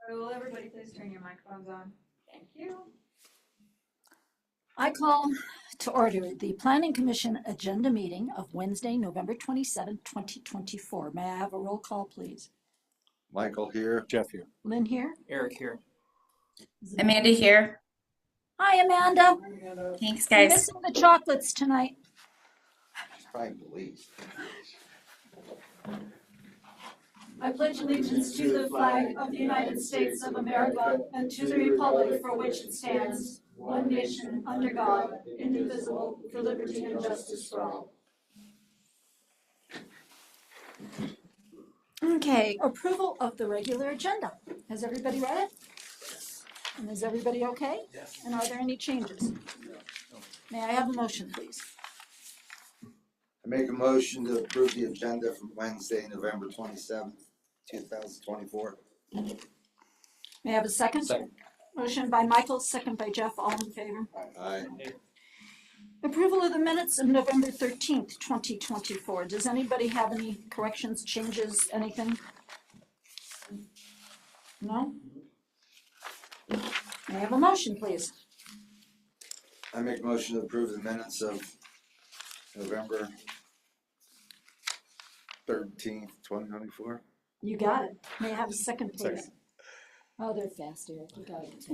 Will everybody please turn your microphones on? Thank you. I call to order the Planning Commission agenda meeting of Wednesday, November 27th, 2024. May I have a roll call, please? Michael here. Jeff here. Lynn here? Eric here. Amanda here. Hi, Amanda. Thanks, You're guys. missing the chocolates tonight. Trying to leave. I pledge allegiance to the flag of the United States of America and to the republic for which it stands, one nation, under God, indivisible, for liberty and justice for all. Okay, approval of the regular agenda. Has everybody read it? And is everybody okay? Yes. And are there any changes? May I have a motion, please? I make a motion to approve the agenda from Wednesday, November 27th, 2024. May I have a second? Second. Motion by Michael, second by Jeff, all in favor. Aye. Approval of the minutes of November 13th, 2024. Does anybody have any corrections, changes, anything? No? May I have a motion, please? I make a motion to approve the minutes of November 13th, 2024. You got it. May I have a second, please? Second. Oh, they're fast, Eric. You got it.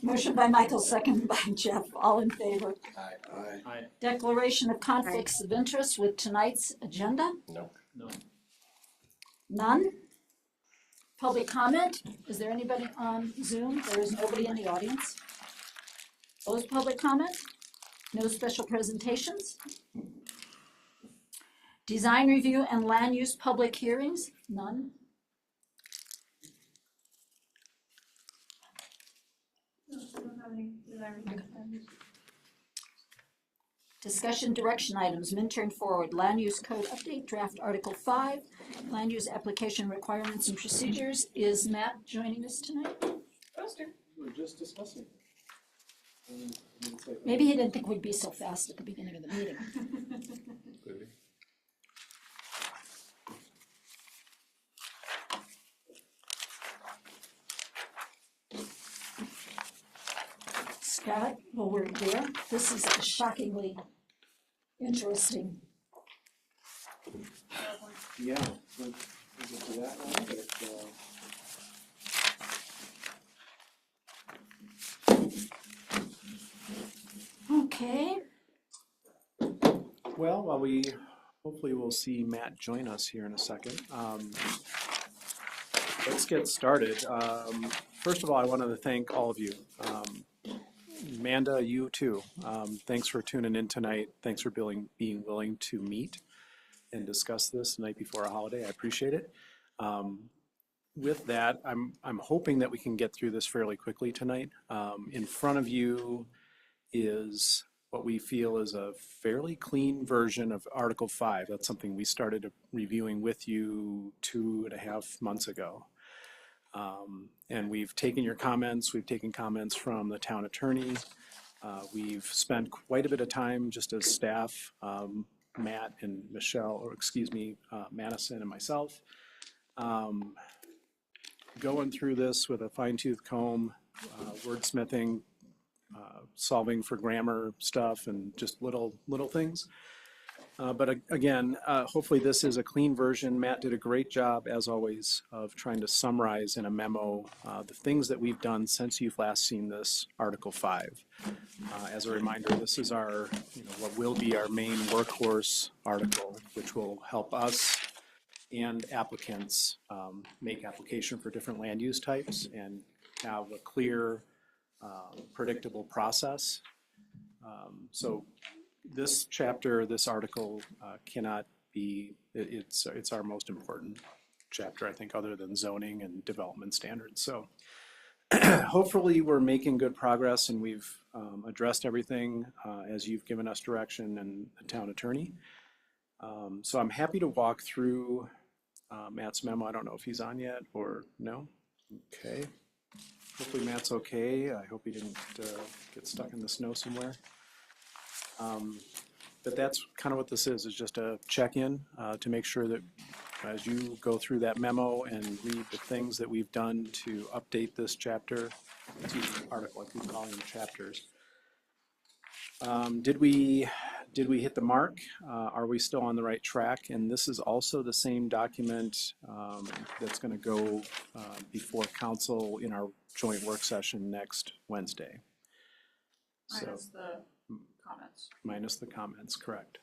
Motion by Michael, second by Jeff, all in favor. Aye. Aye. Declaration of conflicts of interest with tonight's agenda? No. No. None? Public comment? Is there anybody on Zoom? There is nobody in the audience. Closed public comment? No special presentations? Design review and land use public hearings? None? No, so we don't have any design reviews. Discussion direction items, Minturn forward, land use code update, draft article 5, land use application requirements and procedures. Is Matt joining us tonight? Poster. We're just discussing. Maybe he didn't think we'd be so fast at the beginning of the meeting. Could be. Scott, while we're there, this is a shockingly interesting. Yeah. We'll get to that one, but, Okay, well, while we hopefully we'll see Matt join us here in a second. Let's get started. First of all, I wanted to thank all of you. Amanda, you too. Thanks for tuning in tonight. Thanks for being willing to meet and discuss this the night before a holiday. I appreciate it. With that, I'm hoping that we can get through this fairly quickly tonight. In front of you is what we feel is a fairly clean version of Article 5. That's something we started reviewing with you 2.5 months ago. And we've taken your comments, we've taken comments from the town attorney. We've spent quite a bit of time just as staff, Matt and Michelle, or excuse me, Madison and myself, going through this with a fine-tooth comb, wordsmithing, solving for grammar stuff and just little things. But again, hopefully this is a clean version. Matt did a great job, as always, of trying to summarize in a memo the things that we've done since you've last seen this Article 5. As a reminder, this is our, what will be our main workhorse article, which will help us and applicants make application for different land use types and have a clear, predictable process. So this chapter, this article cannot be, it's our most important chapter, I think, other than zoning and development standards. So hopefully we're making good progress and we've addressed everything as you've given us direction and the town attorney. So I'm happy to walk through Matt's memo. I don't know if he's on yet or no. Okay. Hopefully Matt's okay. I hope he didn't get stuck in the snow somewhere. But that's kind of what this is just a check-in to make sure that as you go through that memo and read the things that we've done to update this chapter, article, I keep calling them chapters. Did we hit the mark? Are we still on the right track? And this is also the same document that's going to go before council in our joint work session next Wednesday. Minus the comments. Minus the comments, correct.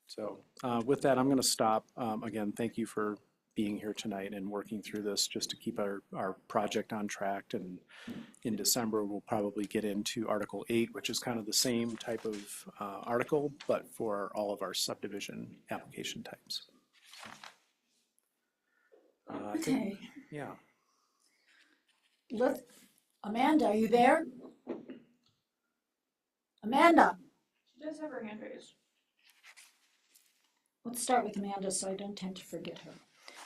So with that, I'm going to stop. Again, thank you for being here tonight and working through this just to keep our project on track. And in December, we'll probably get into Article 8, which is kind of the same type of article, but for all of our subdivision application types. Okay. Yeah. Amanda, are you there? Amanda, She does have her hand raised. let's start with Amanda so I don't tend to forget her.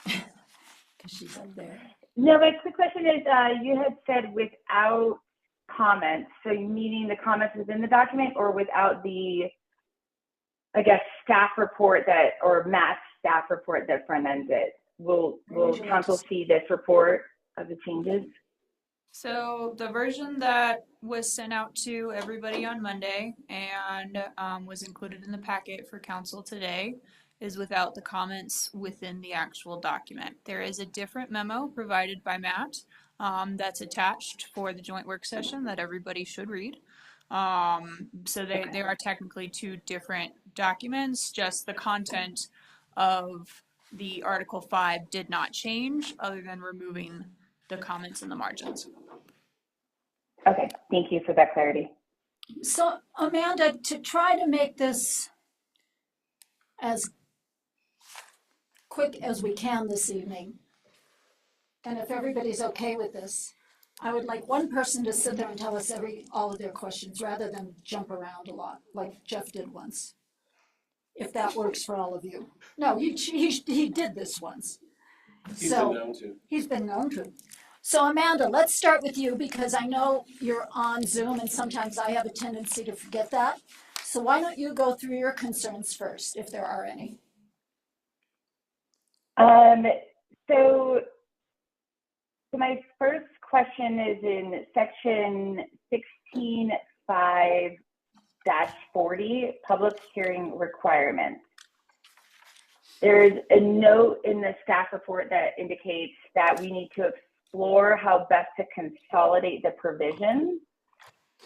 Because she's up there. No, my quick question is, you had said without comments, so you meaning the comments within the document or without the, I guess, staff report that, or Matt's staff report that front ends it? Will council see this report of the changes? So the version that was sent out to everybody on Monday and was included in the packet for council today is without the comments within the actual document. There is a different memo provided by Matt that's attached for the joint work session that everybody should read. So there are technically two different documents, just the content of the Article 5 did not change other than removing the comments in the margins. Okay, thank you for that clarity. So Amanda, to try to make this as quick as we can this evening, and if everybody's okay with this, I would like one person to sit there and tell us all of their questions rather than jump around a lot like Jeff did once. If that works for all of you. No, he did this once. He's been known to. He's been known to. So Amanda, let's start with you because I know you're on Zoom and sometimes I have a tendency to forget that. So why don't you go through your concerns first, if there are any? So my first question is in section 16.5-40, public hearing requirements. There's a note in the staff report that indicates that we need to explore how best to consolidate the provisions.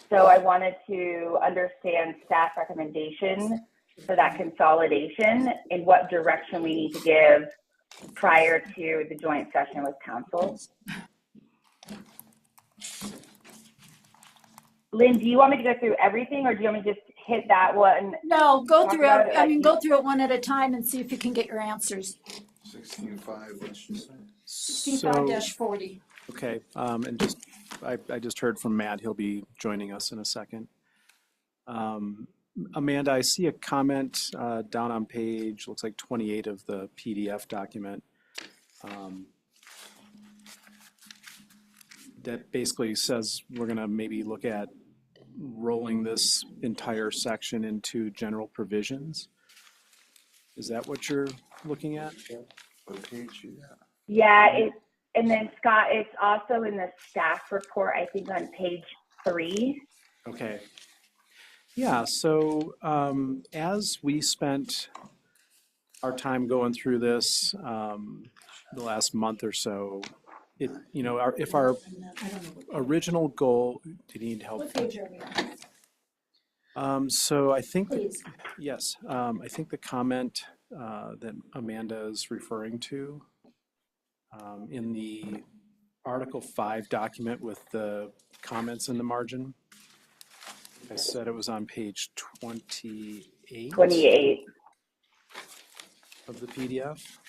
So I wanted to understand staff recommendation for that consolidation and what direction we need to give prior to the joint session with council. Lynn, do you want me to go through everything or do you want me to just hit that one? No, go through it. I mean, Like, go through it one at a time and see if you can get your answers. 16.5, what's she saying? 16.5-40. Okay, and just, I just heard from Matt, he'll be joining us in a second. Amanda, I see a comment down on page, looks like 28 of the PDF document. That basically says we're gonna maybe look at rolling this entire section into general provisions. Is that what you're looking at? What page you got? Yeah, and then Scott, it's also in the staff report, I think on page 3. Okay. Yeah, so as we spent our time going through this the last month or so, if our original goal, do you need help? What page are we on? So I think, Please. yes, I think the comment that Amanda is referring to in the Article 5 document with the comments in the margin, I said it was on page 28. 28. Of the PDF.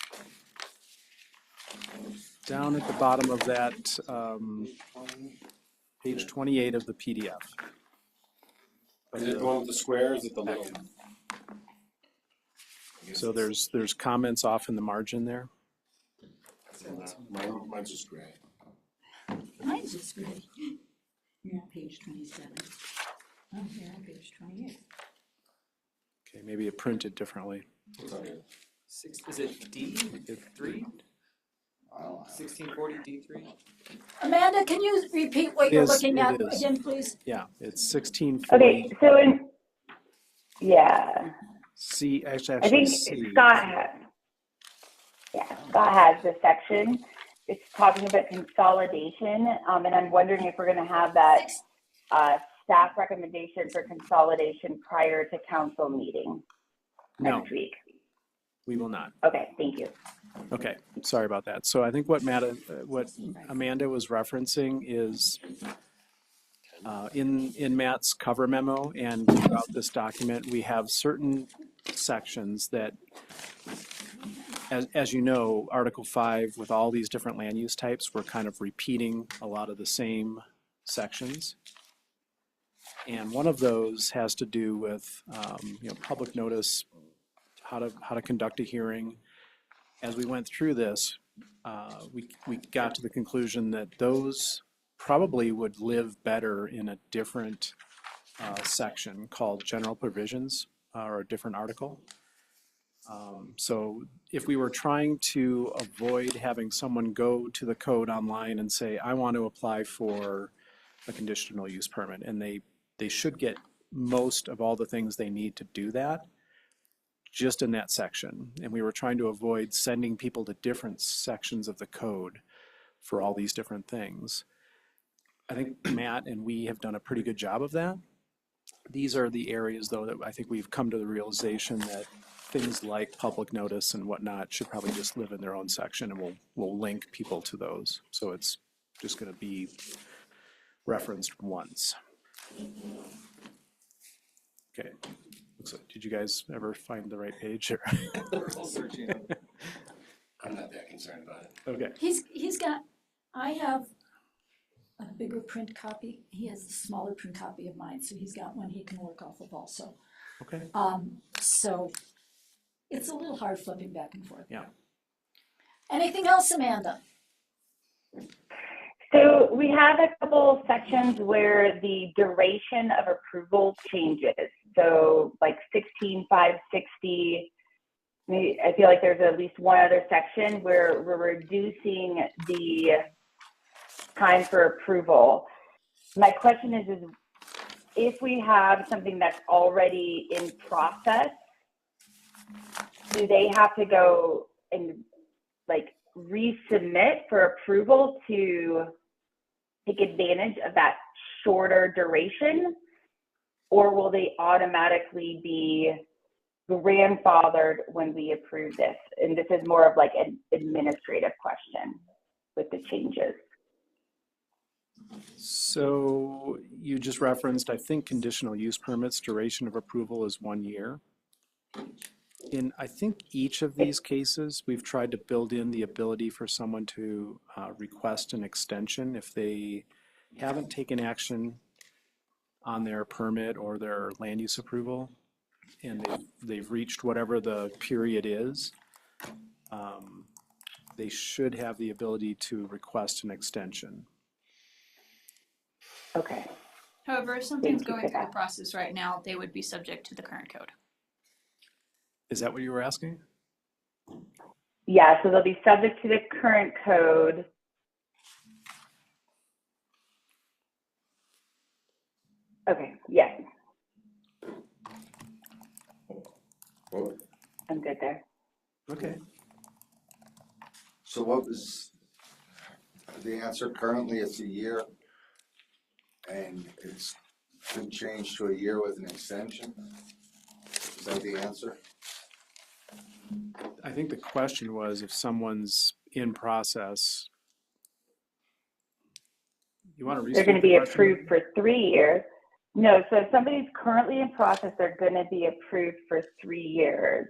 Down at the bottom of that, page 28 of the PDF. Is it the one with the squares at the little? So there's comments off in the margin there. Mine's just gray. Mine's just great. You're on page 27. Oh, you're on page 28. Okay, maybe it printed differently. It's on here. Is it D3? I don't know. 1640 D3? Amanda, can you repeat what It you're is- looking it at is. again, please? Yeah, it's 1640. Okay, so yeah, C, I actually think C. Scott has this section. It's talking about consolidation, and I'm wondering if we're gonna have that, staff recommendation for consolidation prior to council meeting No, next week. we will not. Okay, thank you. Okay, sorry about that. So I think what Amanda was referencing is in Matt's cover memo and throughout this document, we have certain sections that, as you know, Article 5 with all these different land use types, we're kind of repeating a lot of the same sections. And one of those has to do with public notice, how to conduct a hearing. As we went through this, we got to the conclusion that those probably would live better in a different section called general provisions, or a different article. So if we were trying to avoid having someone go to the code online and say, I want to apply for a conditional use permit, and they should get most of all the things they need to do that just in that section. And we were trying to avoid sending people to different sections of the code for all these different things. I think Matt and we have done a pretty good job of that. These are the areas, though, that I think we've come to the realization that things like public notice and whatnot should probably just live in their own section, and we'll link people to those. So it's just going to be referenced once. Okay. Looks like, did you guys ever find the right page? Or? I'll search you. I'm not that concerned about it. Okay. He's got, I have a bigger print copy. He has a smaller print copy of mine, so he's got one he can work off of also. Okay. So it's a little hard flipping back and forth. Yeah. Anything else, Amanda? So we have a couple sections where the duration of approval changes. So like 16,560, I feel like there's at least one other section where we're reducing the time for approval. My question is if we have something that's already in process, do they have to go and like resubmit for approval to take advantage of that shorter duration, or will they automatically be grandfathered when we approve this? And this is more of like an administrative question with the changes. So you just referenced, I think, conditional use permits, duration of approval is 1 year. In, I think, each of these cases, we've tried to build in the ability for someone to request an extension if they haven't taken action on their permit or their land use approval, and they've reached whatever the period is. They should have the ability to request an extension. Okay. However, if something's Thank you going for through the that. process right now, they would be subject to the current code. Is that what you were asking? Yeah, so they'll be subject to the current code. Okay, yes, Well, I'm good there. Okay. so what was the answer? Currently, it's a year, and it's been changed to a year with an extension? Is that the answer? I think the question was if someone's in process. You want to restate They're going to the be question? approved for 3 years. No, so if somebody's currently in process, they're going to be approved for 3 years.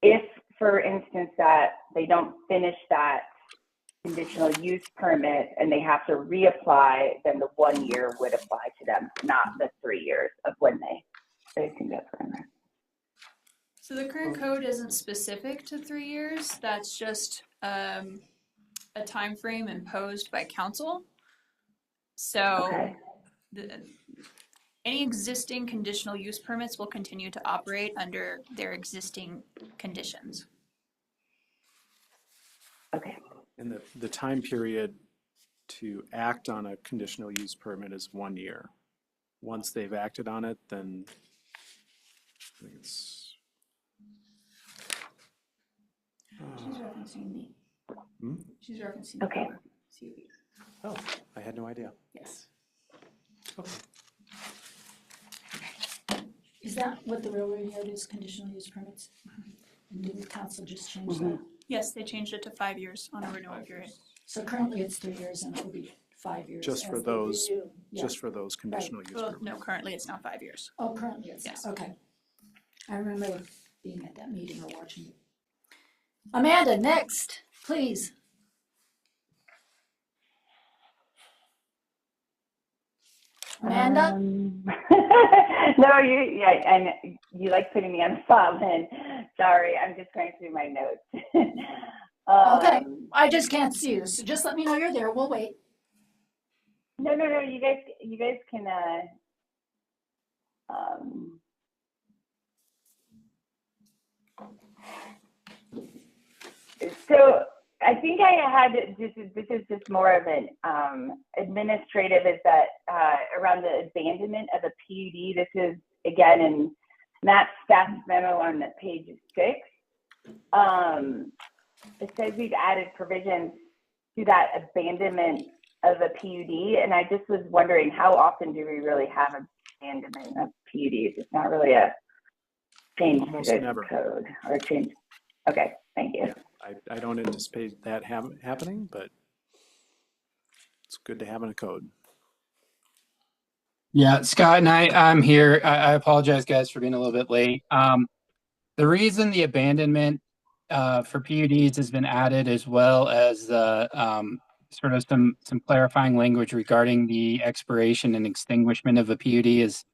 If, for instance, that they don't finish that conditional use permit and they have to reapply, then the 1 year would apply to them, not the 3 years of when they think that's what I'm at. So the current code isn't specific to 3 years. That's just a time frame imposed by council. So Okay. any existing conditional use permits will continue to operate under their existing conditions. Okay. And the time period to act on a conditional use permit is 1 year. Once they've acted on it, then I think it's. She's referencing me. Hmm? She's referencing. Okay. CUP. Oh, I had no idea. Yes. Okay. Is that what the railroad yard is, conditional use permits? And didn't the council just change Mhm. that? Yes, they changed it to 5 years on a renewal period. So currently it's 3 years and it will be 5 years. Just for as they those- renew. Yeah. Just for those conditional use Well, permits. no, currently it's now 5 years. Oh, currently it's, Yes. okay. I remember being at that meeting or watching it. Amanda, next, please. Amanda? No, and you like putting me on the spot, Lynn. Sorry, I'm just going through my notes. Okay, I just can't see you, so just let me know you're there, we'll wait. No, you guys can, so I think I had, this is just more of an, administrative, is that, around the abandonment of a PUD. This is, again, in Matt's staff memo on page 6. It says we've added provisions to that abandonment of a PUD, and I just was wondering, how often do we really have abandonment of PUDs? It's not really a change Almost to the never. code or change. Okay, thank you. I don't anticipate that happening, but it's good to have in a code. Yeah, Scott and I'm here. I apologize, guys, for being a little bit late. The reason the abandonment for PUDs has been added, as well as sort of some clarifying language regarding the expiration and extinguishment of a PUD, is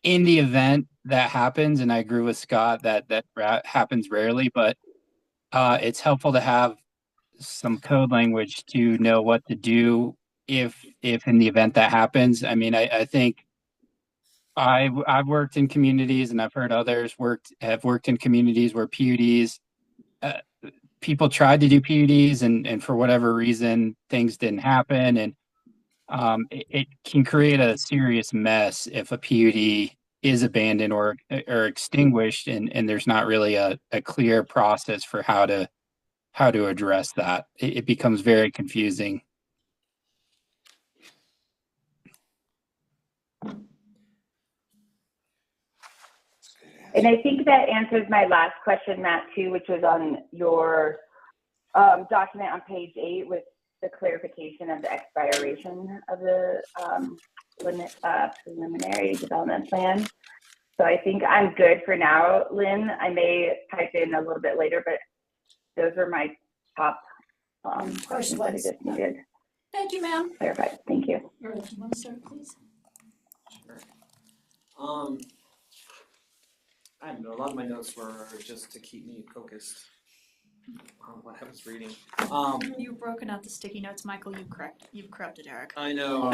in the event that happens, and I agree with Scott that happens rarely, but it's helpful to have some code language to know what to do if in the event that happens. I mean, I think I've worked in communities, and I've heard others have worked in communities where PUDs, people tried to do PUDs, and for whatever reason things didn't happen, and it can create a serious mess if a PUD is abandoned or extinguished, and there's not really a clear process for how to address that. It becomes very confusing. And I think that answers my last question, Matt, too, which was on your document on page 8 with the clarification of the expiration of the preliminary development plan. So I think I'm good for now, Lynn. I may type in a little bit later, but those are my top questions that I just needed Thank you, ma'am. clarified. Thank you. Eric, you want to start, please? Sure. I don't know, a lot of my notes were just to keep me focused on what I was reading. You've broken out the sticky notes, Michael. You've corrupted Eric. I know.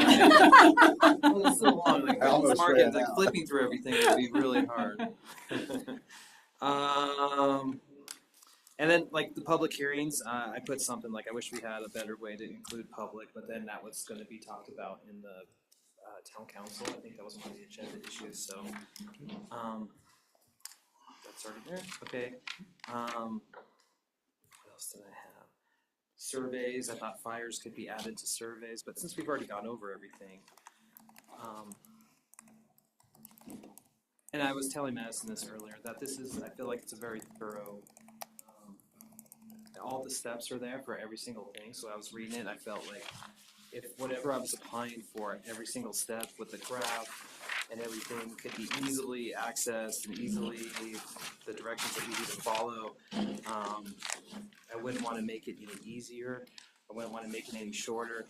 Well, it's so long, like, I almost market, ran like out. flipping through everything would be really hard. And then, like, the public hearings, I put something like, I wish we had a better way to include public, but then that was gonna be talked about in the town council. I think that was one of the agenda issues, so, that's already there, okay. What else did I have? Surveys, I thought fires could be added to surveys, but since we've already gone over everything. And I was telling Madison this earlier, that this is, I feel like it's a very thorough, all the steps are there for every single thing, so I was reading it, I felt like if whatever I was applying for, every single step with the graph and everything could be easily accessed and easily, the directions that we need to follow, I wouldn't want to make it any easier, I wouldn't want to make it any shorter.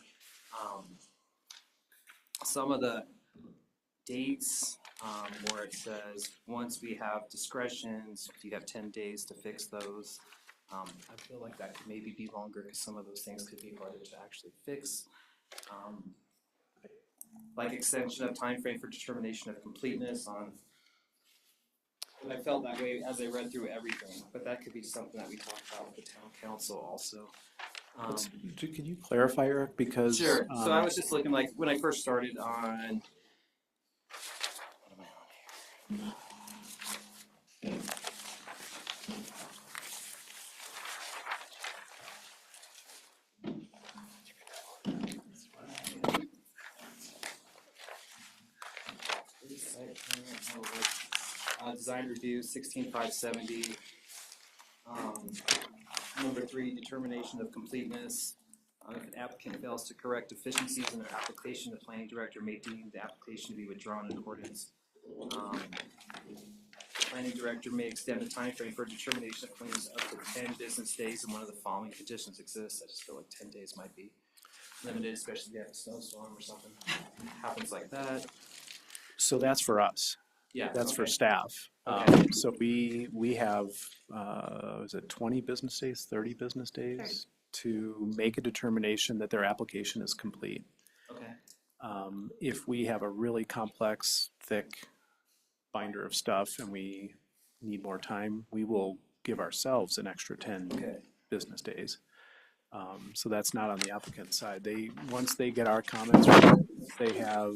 Some of the dates, where it says, once we have discretions, you have 10 days to fix those. I feel like that could maybe be longer because some of those things could be harder to actually fix. Like extension of time frame for determination of completeness on And I felt that way as I read through everything, but that could be something that we talk about with the town council also. Could you clarify, Eric? Because Sure. So I was just looking like when I first started on. What am I on here? Design review 16570. Number 3, determination of completeness. If an applicant fails to correct deficiencies in their application, the planning director may deem the application to be withdrawn in accordance. Planning director may extend the timeframe for determination of claims up to 10 business days, and one of the following conditions exists. I just feel like 10 days might be limited, especially if you have a snowstorm or something happens like that. so that's for us. Yeah, That's for okay. staff. Okay. So we have, is it 20 business days, 30 business days to make a determination that their application is complete. Okay. If we have a really complex, thick binder of stuff and we need more time, we will give ourselves an extra 10 Okay. business days. So that's not on the applicant side. Once they get our comments, they have,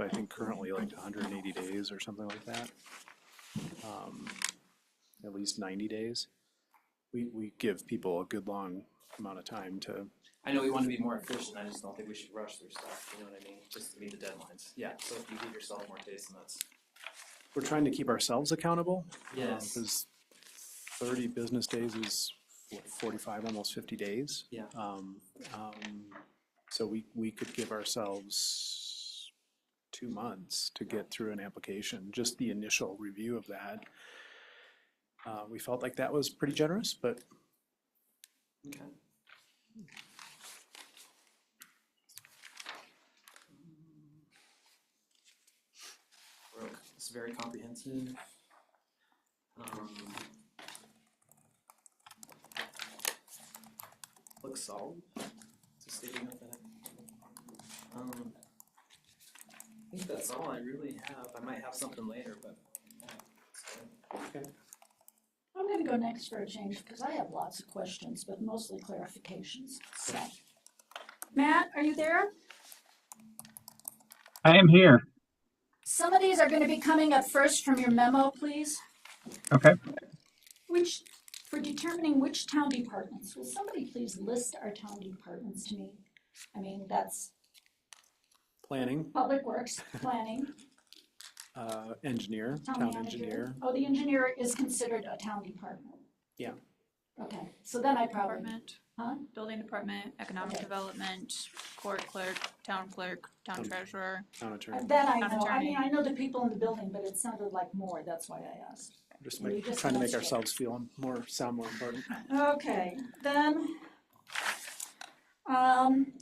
I think currently like 180 days or something like that. At least 90 days. We give people a good long amount of time to. I know we want to be more efficient. I just don't think we should rush through stuff. You know what I mean? Just to meet the deadlines. Yeah. So if you give yourself more days, then that's. We're trying to keep ourselves accountable. Yes. Because 30 business days is what, 45, almost 50 days. Yeah. So we could give ourselves 2 months to get through an application, just the initial review of that. We felt like that was pretty generous, but Okay. It's very comprehensive. Looks solid. It's a sticky note that I think that's all I really have. I might have something later, but. okay. I'm gonna go next for a change, because I have lots of questions, but mostly clarifications, so. Matt, are you there? I am here. Some of these are gonna be coming up first from your memo, please. Okay. For determining which town departments, will somebody please list our town departments to me? I mean, that's Planning, Public Works, Planning, engineer, Town town Manager. engineer. Oh, the engineer is considered a town department? Yeah. Okay, so then I probably, Department, huh? building department, economic Okay. development, court clerk, town treasurer. Town attorney. Then I Town know, I mean, attorney. I know the people in the building, but it sounded like more, that's why I asked. Just We just trying to make listed it. ourselves sound more important. Okay, then, on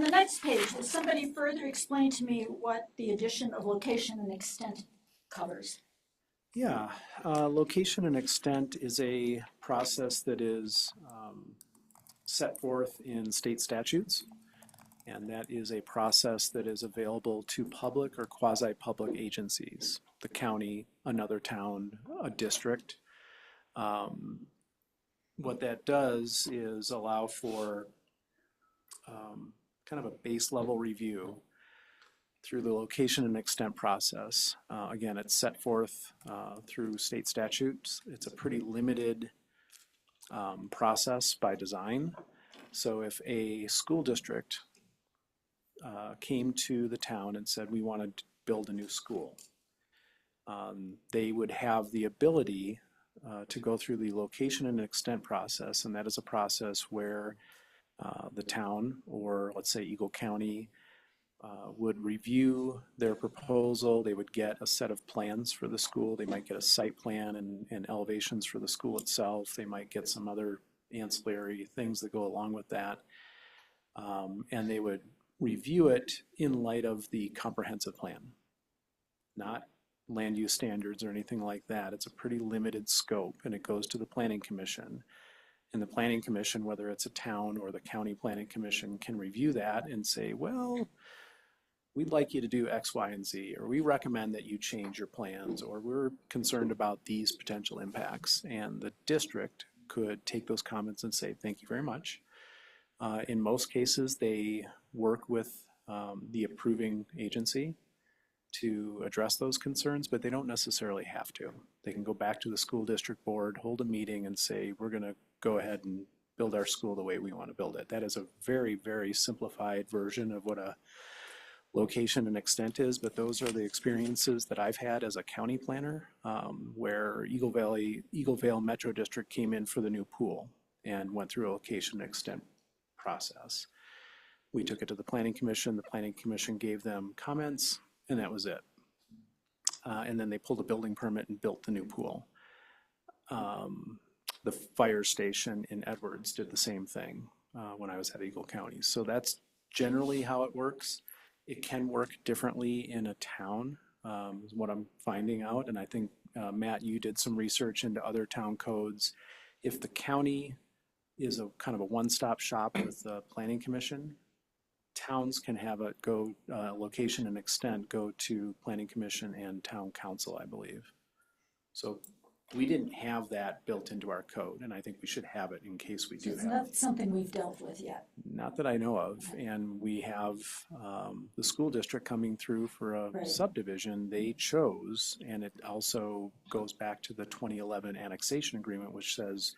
the next page, will somebody further explain to me what the addition of location and extent covers? Yeah, location and extent is a process that is set forth in state statutes. And that is a process that is available to public or quasi-public agencies, the county, another town, a district. What that does is allow for kind of a base level review through the location and extent process. Again, it's set forth through state statutes. It's a pretty limited process by design. So if a school district came to the town and said, we want to build a new school, they would have the ability to go through the location and extent process, and that is a process where the town, or let's say Eagle County, would review their proposal. They would get a set of plans for the school. They might get a site plan and elevations for the school itself. They might get some other ancillary things that go along with that. And they would review it in light of the comprehensive plan, not land use standards or anything like that. It's a pretty limited scope, and it goes to the Planning Commission. And the Planning Commission, whether it's a town or the County Planning Commission, can review that and say, well, we'd like you to do X, Y, and Z, or we recommend that you change your plans, or we're concerned about these potential impacts. And the district could take those comments and say, thank you very much. In most cases, they work with the approving agency to address those concerns, but they don't necessarily have to. They can go back to the school district board, hold a meeting and say, we're going to go ahead and build our school the way we want to build it. That is a very, very simplified version of what a location and extent is, but those are the experiences that I've had as a county planner, where Eagle Vale Metro District came in for the new pool and went through a location and extent process. We took it to the Planning Commission. The Planning Commission gave them comments, and that was it. And then they pulled a building permit and built the new pool. The fire station in Edwards did the same thing when I was at Eagle County. So that's generally how it works. It can work differently in a town, is what I'm finding out. And I think, Matt, you did some research into other town codes. If the county is a kind of a one-stop shop with the Planning Commission, towns can have it go, location and extent go to Planning Commission and Town Council, I believe. So we didn't have that built into our code, and I think we should have it in case we do It's have not it. something we've dealt with yet. Not that I know of, and we have the school district coming through for a Right. subdivision they chose, and it also goes back to the 2011 annexation agreement, which says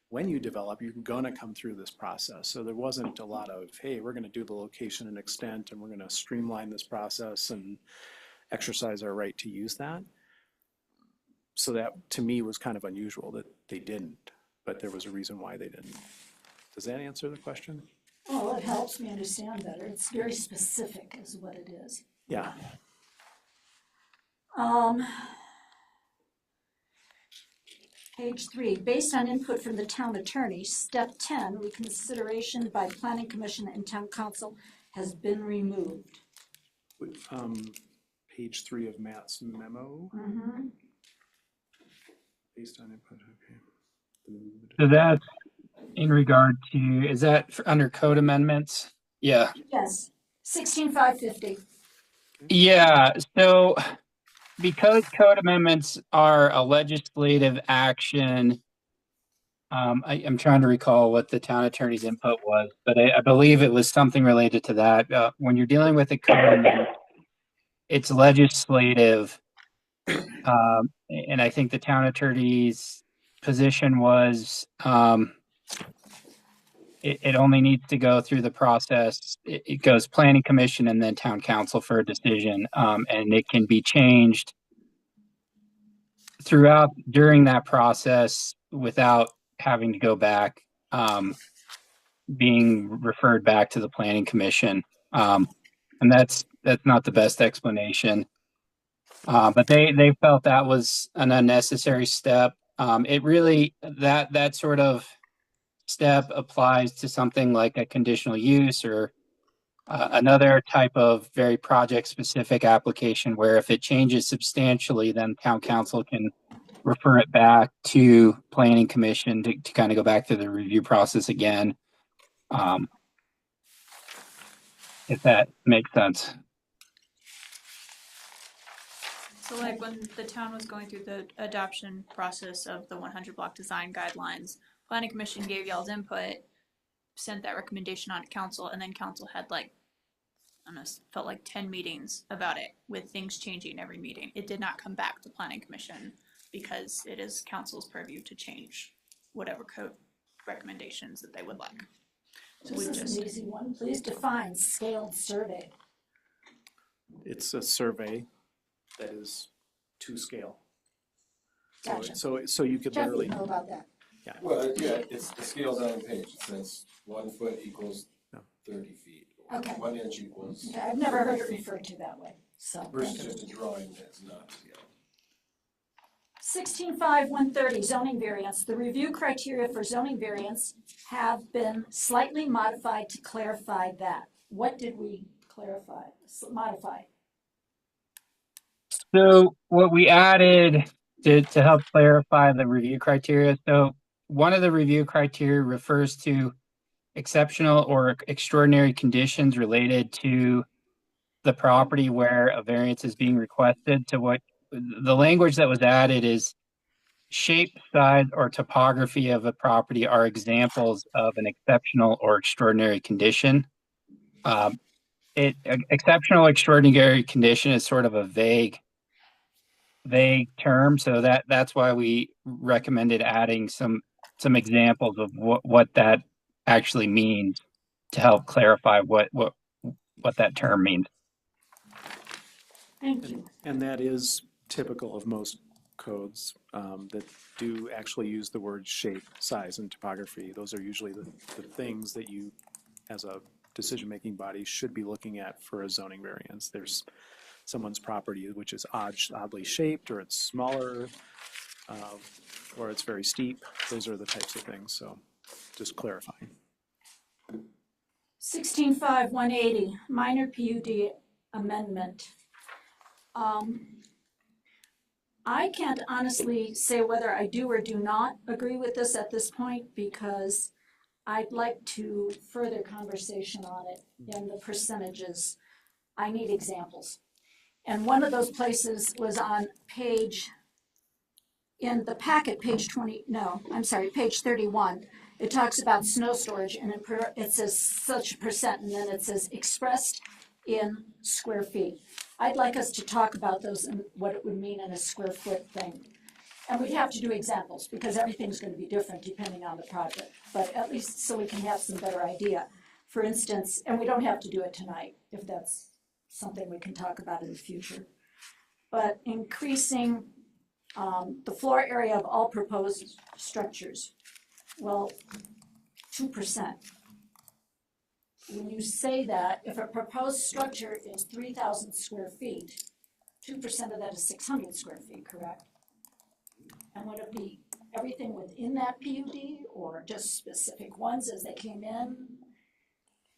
when you develop, you're gonna come through this process. So there wasn't a lot of, hey, we're gonna do the location and extent, and we're gonna streamline this process and exercise our right to use that. So that, to me, was kind of unusual that they didn't, but there was a reason why they didn't. Does that answer the question? Well, it helps me understand better. It's very specific is what it is. Yeah. Page 3, based on input from the town attorney, step 10, reconsideration by planning commission and town council has been removed. Page 3 of Matt's memo, based on input, okay. So that's in regard to, is that under code amendments? Yeah. Yes, 16550. Yeah, so because code amendments are a legislative action, I'm trying to recall what the town attorney's input was, but I believe it was something related to that. When you're dealing with a code amendment, it's legislative. And I think the town attorney's position was it only needs to go through the process. It goes planning commission and then town council for a decision, and it can be changed throughout during that process without having to go back, being referred back to the planning commission. And that's not the best explanation. But they felt that was an unnecessary step. It really, that sort of step applies to something like a conditional use or another type of very project specific application where if it changes substantially, then town council can refer it back to planning commission to kind of go back to the review process again. If that makes sense. So like when the town was going through the adoption process of the 100 block design guidelines, planning commission gave y'all's input, sent that recommendation on to council, and then council had like, I don't know, felt like 10 meetings about it with things changing every meeting. It did not come back to planning commission because it is council's purview to change whatever code recommendations that they would like. So we This is just, an easy one. Please define scaled survey. It's a survey that is to scale. Gotcha. So you could Jeff, you literally, know about that. Well, yeah, it's the scales on the page. It says 1 foot equals 30 feet. Or Okay. 1 inch equals, Okay, I've never heard it referred to that way, so. versus thank you. just a drawing that's not scaled. 16.5.130 zoning variance. The review criteria for zoning variance have been slightly modified to clarify that. What did we clarify, modify? So what we added to help clarify the review criteria. So one of the review criteria refers to exceptional or extraordinary conditions related to the property where a variance is being requested to what the language that was added is shape, size, or topography of a property are examples of an exceptional or extraordinary condition. Exceptional, extraordinary condition is sort of a vague term, so that's why we recommended adding some examples of what that actually means to help clarify what that term means. Thank you. And that is typical of most codes that do actually use the word shape, size, and topography. Those are usually the things that you, as a decision-making body, should be looking at for a zoning variance. There's someone's property which is oddly shaped, or it's smaller, or it's very steep. Those are the types of things, so just clarifying. 16.5.180, minor PUD amendment. I can't honestly say whether I do or do not agree with this at this point, because I'd like to further conversation on it in the percentages. I need examples. And one of those places was on in the packet, page 31. It talks about snow storage, and it says such a percent, and then it says expressed in square feet. I'd like us to talk about those and what it would mean in a square foot thing. And we'd have to do examples, because everything's going to be different depending on the project, but at least so we can have some better idea. For instance, and we don't have to do it tonight if that's something we can talk about in the future, but increasing the floor area of all proposed structures. Well, 2%. When you say that, if a proposed structure is 3,000 square feet, 2% of that is 600 square feet, correct? And would it be everything within that PUD, or just specific ones as they came in?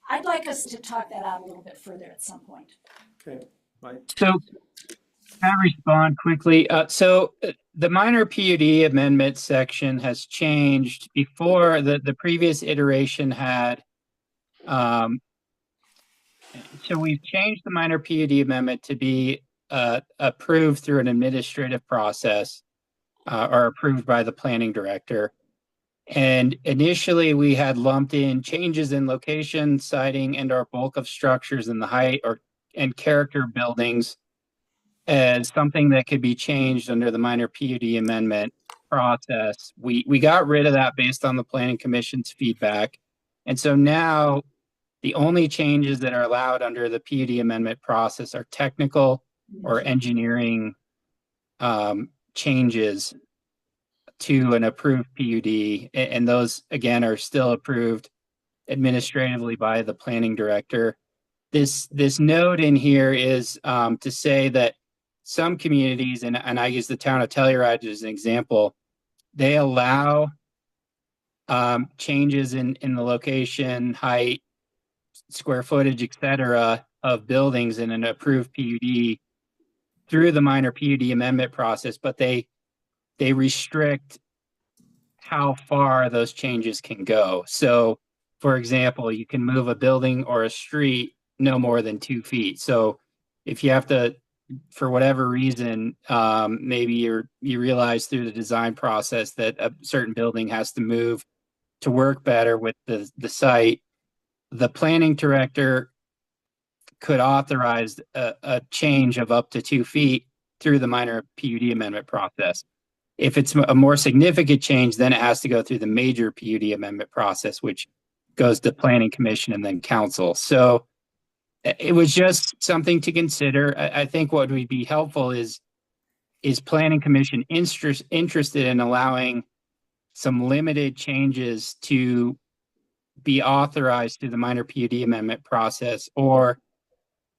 I'd like us to talk that out a little bit further at some point. Okay, Mike. So can I respond quickly? So the minor PUD amendment section has changed. Before, the previous iteration had, so we've changed the minor PUD amendment to be approved through an administrative process or approved by the planning director. And initially we had lumped in changes in location, siting, and or bulk of structures in the height and character buildings as something that could be changed under the minor PUD amendment process. We got rid of that based on the planning commission's feedback. And so now the only changes that are allowed under the PUD amendment process are technical or engineering changes to an approved PUD. And those, again, are still approved administratively by the planning director. This note in here is to say that some communities, and I use the town of Telluride as an example, they allow changes in the location, height, square footage, et cetera, of buildings in an approved PUD through the minor PUD amendment process, but they restrict how far those changes can go. So, for example, you can move a building or a street no more than 2 feet. So if you have to, for whatever reason, maybe you realize through the design process that a certain building has to move to work better with the site, the planning director could authorize a change of up to 2 feet through the minor PUD amendment process. If it's a more significant change, then it has to go through the major PUD amendment process, which goes to planning commission and then council. So it was just something to consider. I think what would be helpful is planning commission interested in allowing some limited changes to be authorized through the minor PUD amendment process, or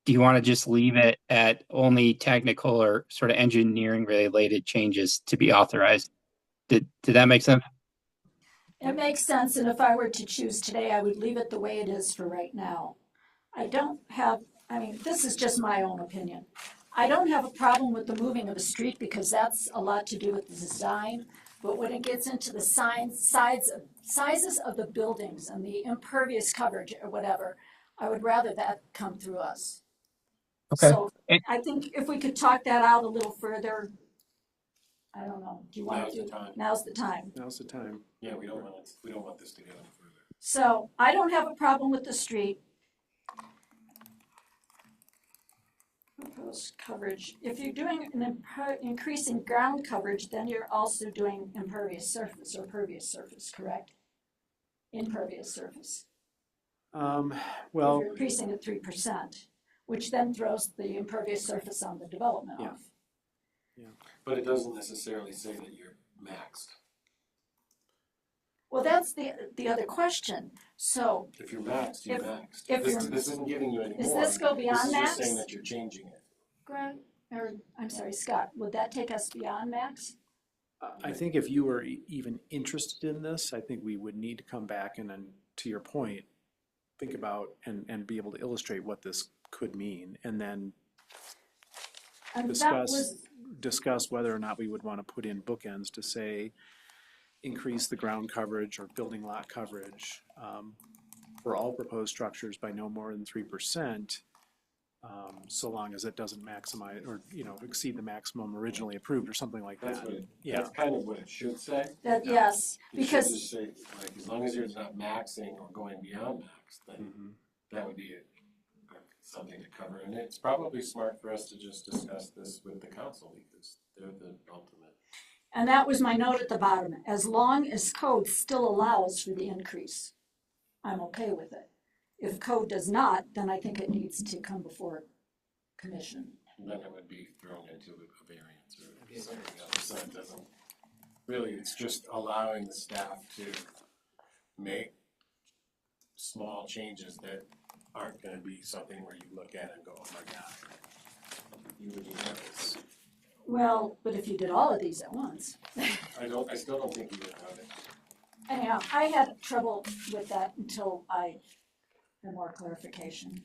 do you want to just leave it at only technical or sort of engineering related changes to be authorized? Did that make sense? It makes sense, and if I were to choose today, I would leave it the way it is for right now. This is just my own opinion. I don't have a problem with the moving of a street because that's a lot to do with the design, but when it gets into the sizes of the buildings and the impervious coverage or whatever, I would rather that come through us. Okay. So And- I think if we could talk that out a little further, I don't know, do you want Now's to? the time. Now's the time. Now's the time. Yeah, we don't want this to go any further. So I don't have a problem with the street. Proposed coverage, if you're doing an increasing ground coverage, then you're also doing impervious surface or pervious surface, correct? Impervious surface. If Well, you're increasing it 3%, which then throws the impervious surface on the development Yeah. off. But it doesn't necessarily say that you're maxed. Well, that's the other question. So If you're maxed, you're If- maxed. if This, you're- this isn't giving you any more. does this go beyond This is just max? saying that you're changing it. Grant, or I'm sorry, Scott, would that take us beyond max? I think if you were even interested in this, I think we would need to come back and then, to your point, think about and be able to illustrate what this could mean, and then And that discuss was, whether or not we would want to put in bookends to say, increase the ground coverage or building lot coverage for all proposed structures by no more than 3%, so long as it doesn't maximize or, exceed the maximum originally approved or something like That's that. what it, Yeah. that's kind of what it should say. that, yes, It should because, just say, like, as long as you're not maxing or going beyond max, then Mhm. that would be something to cover. And it's probably smart for us to just discuss this with the council because they're the ultimate. and that was my note at the bottom, as long as code still allows for the increase, I'm okay with it. If code does not, then I think it needs to come before commission. And then it would be thrown into a variance or something else. So it doesn't, really, it's just allowing the staff to make small changes that aren't gonna be something where you look at it and go, oh my God. You would need this. Well, but if you did all of these at once. I still don't think you would have it. Anyhow, I had trouble with that until I had more clarification.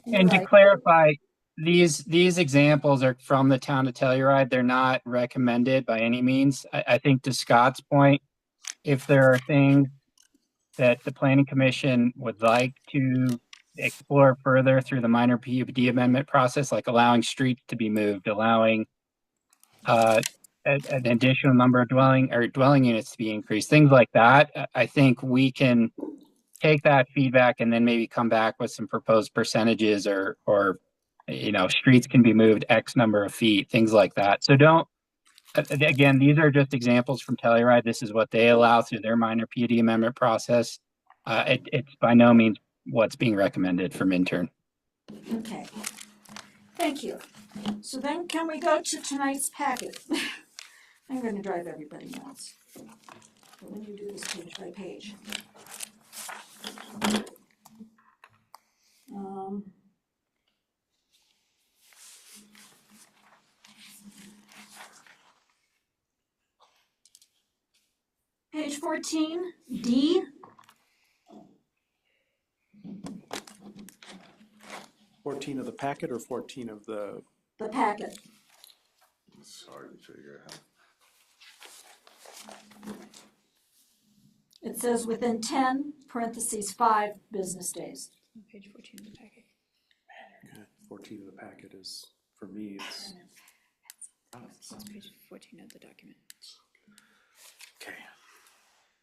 You're And to right. clarify, these examples are from the town of Telluride. They're not recommended by any means. I think to Scott's point, if there are things that the planning commission would like to explore further through the minor PUD amendment process, like allowing streets to be moved, allowing an additional number of dwelling units to be increased, things like that, I think we can take that feedback and then maybe come back with some proposed percentages or streets can be moved X number of feet, things like that. So again, these are just examples from Telluride. This is what they allow through their minor PUD amendment process. It's by no means what's being recommended from intern. Okay, thank you. So then can we go to tonight's packet? I'm gonna drive everybody nuts. But when you do this page by page. Page 14, D. 14 of the packet or 14 of the, The packet. It's hard to figure out. It says within 10 parentheses 5 business days. Page 14 of the packet. 14 of the packet is, for me, it's, It's page 14 of the document. okay.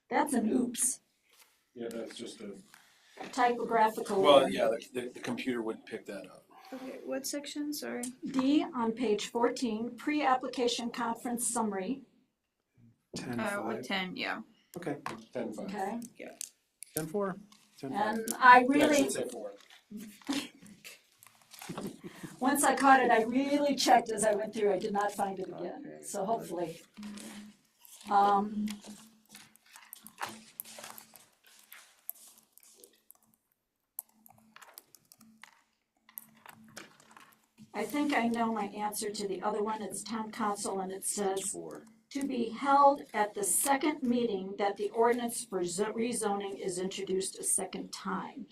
That's an oops, Yeah, that's just a, typographical. well, error. yeah, the computer wouldn't pick that up. Okay, what section? Sorry. D on page 14, pre-application conference summary, 10, With 5. 10, yeah. Okay, 10-5. okay? 10-4, 10-5. And I Yeah, really, it should say 4. once I caught it, I really checked as I went through, I did not find it again, so hopefully. I think I know my answer to the other one, it's town council, and it says, to be held at the second meeting that the ordinance for rezoning is introduced a second time.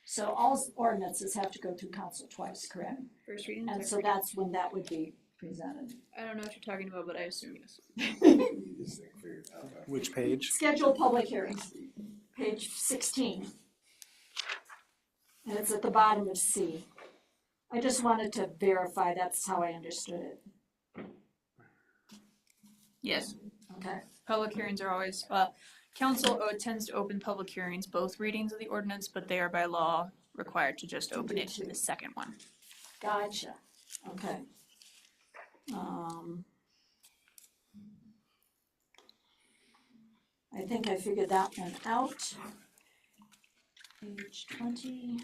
So all ordinances have to go through council twice, correct? First reading. And so that's when that would be presented. I don't know what you're talking about, but I assume yes. You just think figure it out. Which page? Scheduled public hearings, page 16. And it's at the bottom of C. I just wanted to verify that's how I understood it. Yes, Okay. public hearings are always, council tends to open public hearings, both readings of the ordinance, but they are by law required to just open it to the second one. Gotcha. Okay. I think I figured that one out. Page 20.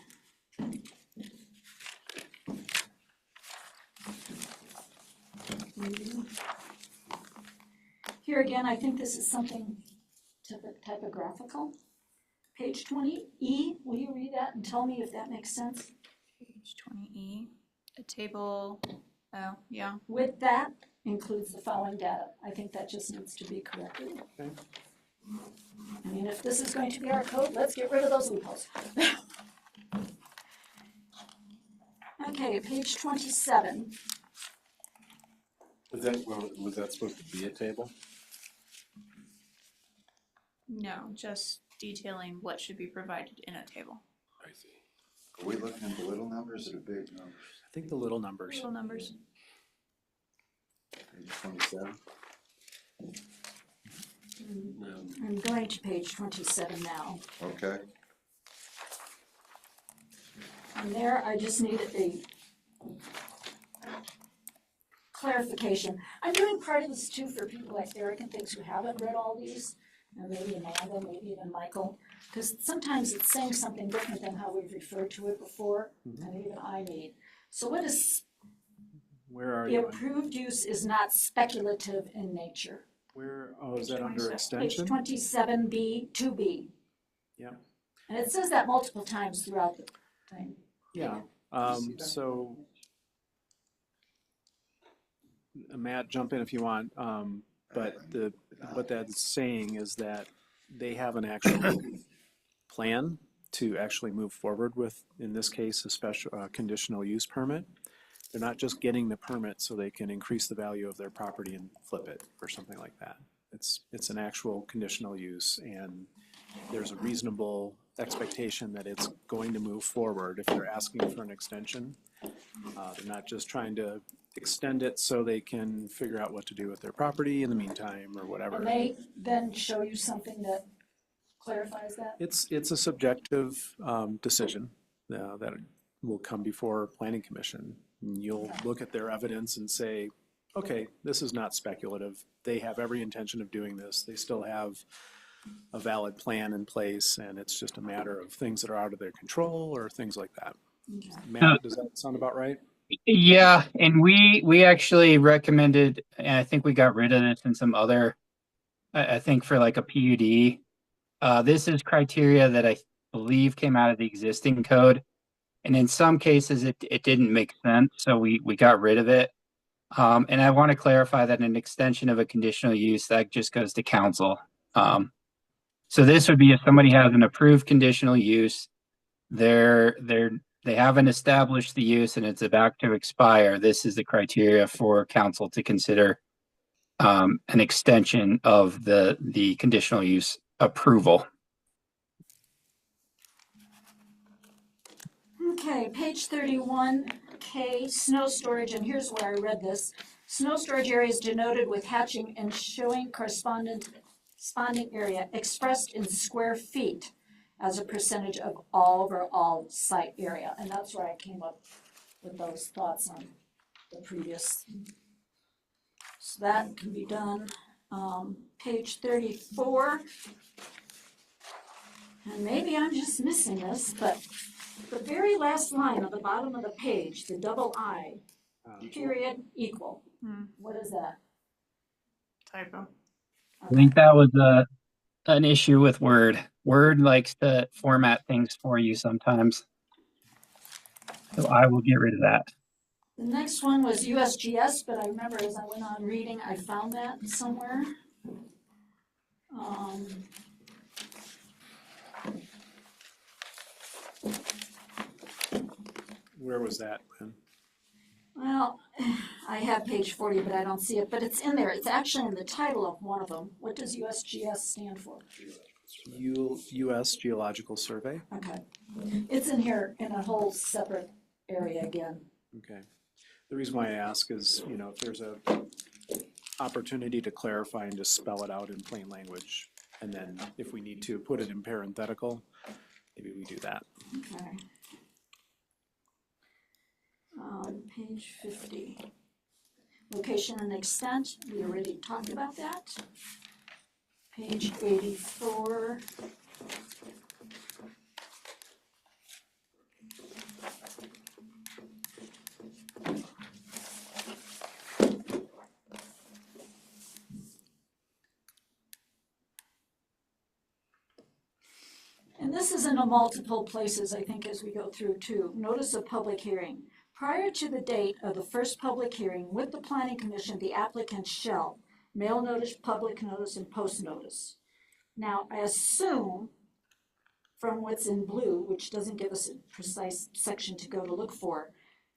Here again, I think this is something typographical. Page 20E, will you read that and tell me if that makes sense? Page 20E, a table, oh, yeah. With that includes the following data. I think that just needs to be corrected. Okay. I mean, if this is going to be our code, let's get rid of those loopholes. Okay, page 27. Was that supposed to be a table? No, just detailing what should be provided in a table. I see. Are we looking at the little numbers or the big numbers? I think the little numbers. Little numbers. Page 27. I'm going to page 27 now. Okay. And there, I just needed a clarification. I'm doing part of this too for people like Eric and things who haven't read all these, and maybe Amanda, maybe even Michael, because sometimes it's saying something different than how we've referred to it before, and even I need. So what is, Where are the you? approved use is not speculative in nature. Where, oh, is that under 27. Page extension? 27B, 2B. Yeah. And it says that multiple times throughout the thing. Yeah, so. Matt, jump in if you want, but what that's saying is that they have an actual plan to actually move forward with, in this case, a special conditional use permit. They're not just getting the permit so they can increase the value of their property and flip it or something like that. It's an actual conditional use, and there's a reasonable expectation that it's going to move forward if they're asking for an extension. They're not just trying to extend it so they can figure out what to do with their property in the meantime or whatever. And they then show you something that clarifies that? It's a subjective decision that will come before Planning Commission. You'll look at their evidence and say, okay, this is not speculative. They have every intention of doing this. They still have a valid plan in place, and it's just a matter of things that are out of their control or things like that. Okay. Matt, does that sound about right? Yeah, and we actually recommended, and I think we got rid of this in some other, I think for like a PUD. This is criteria that I believe came out of the existing code. And in some cases, it didn't make sense, so we got rid of it. And I want to clarify that an extension of a conditional use, that just goes to council. So this would be if somebody has an approved conditional use, they haven't established the use and it's about to expire. This is the criteria for council to consider an extension of the conditional use approval. Okay, page 31K, snow storage, and here's where I read this. Snow storage areas denoted with hatching and showing corresponding area expressed in square feet as a percentage of overall site area. And that's where I came up with those thoughts on the previous. So that can be done. Page 34. And maybe I'm just missing this, but the very last line on the bottom of the page, the double I, period, equal. What is that? Typo. I think that was an issue with Word. Word likes to format things for you sometimes. So I will get rid of that. The next one was USGS, but I remember as I went on reading, I found that somewhere. Where was that, Lynn? Well, I have page 40, but I don't see it, but it's in there. It's actually in the title of one of them. What does USGS stand for? U.S. Geological Survey. Okay. It's in here in a whole separate area again. Okay. The reason why I ask is, you know, if there's a opportunity to clarify and just spell it out in plain language, and then if we need to put it in parenthetical, maybe we do that. Okay. Page 50. Location and extent, we already talked about that. Page 84. And this is in a multiple places, I think, as we go through too. Notice of public hearing. Prior to the date of the first public hearing with the planning commission, the applicant shall mail notice, public notice, and post notice. Now, I assume from what's in blue, which doesn't give us a precise section to go to look for,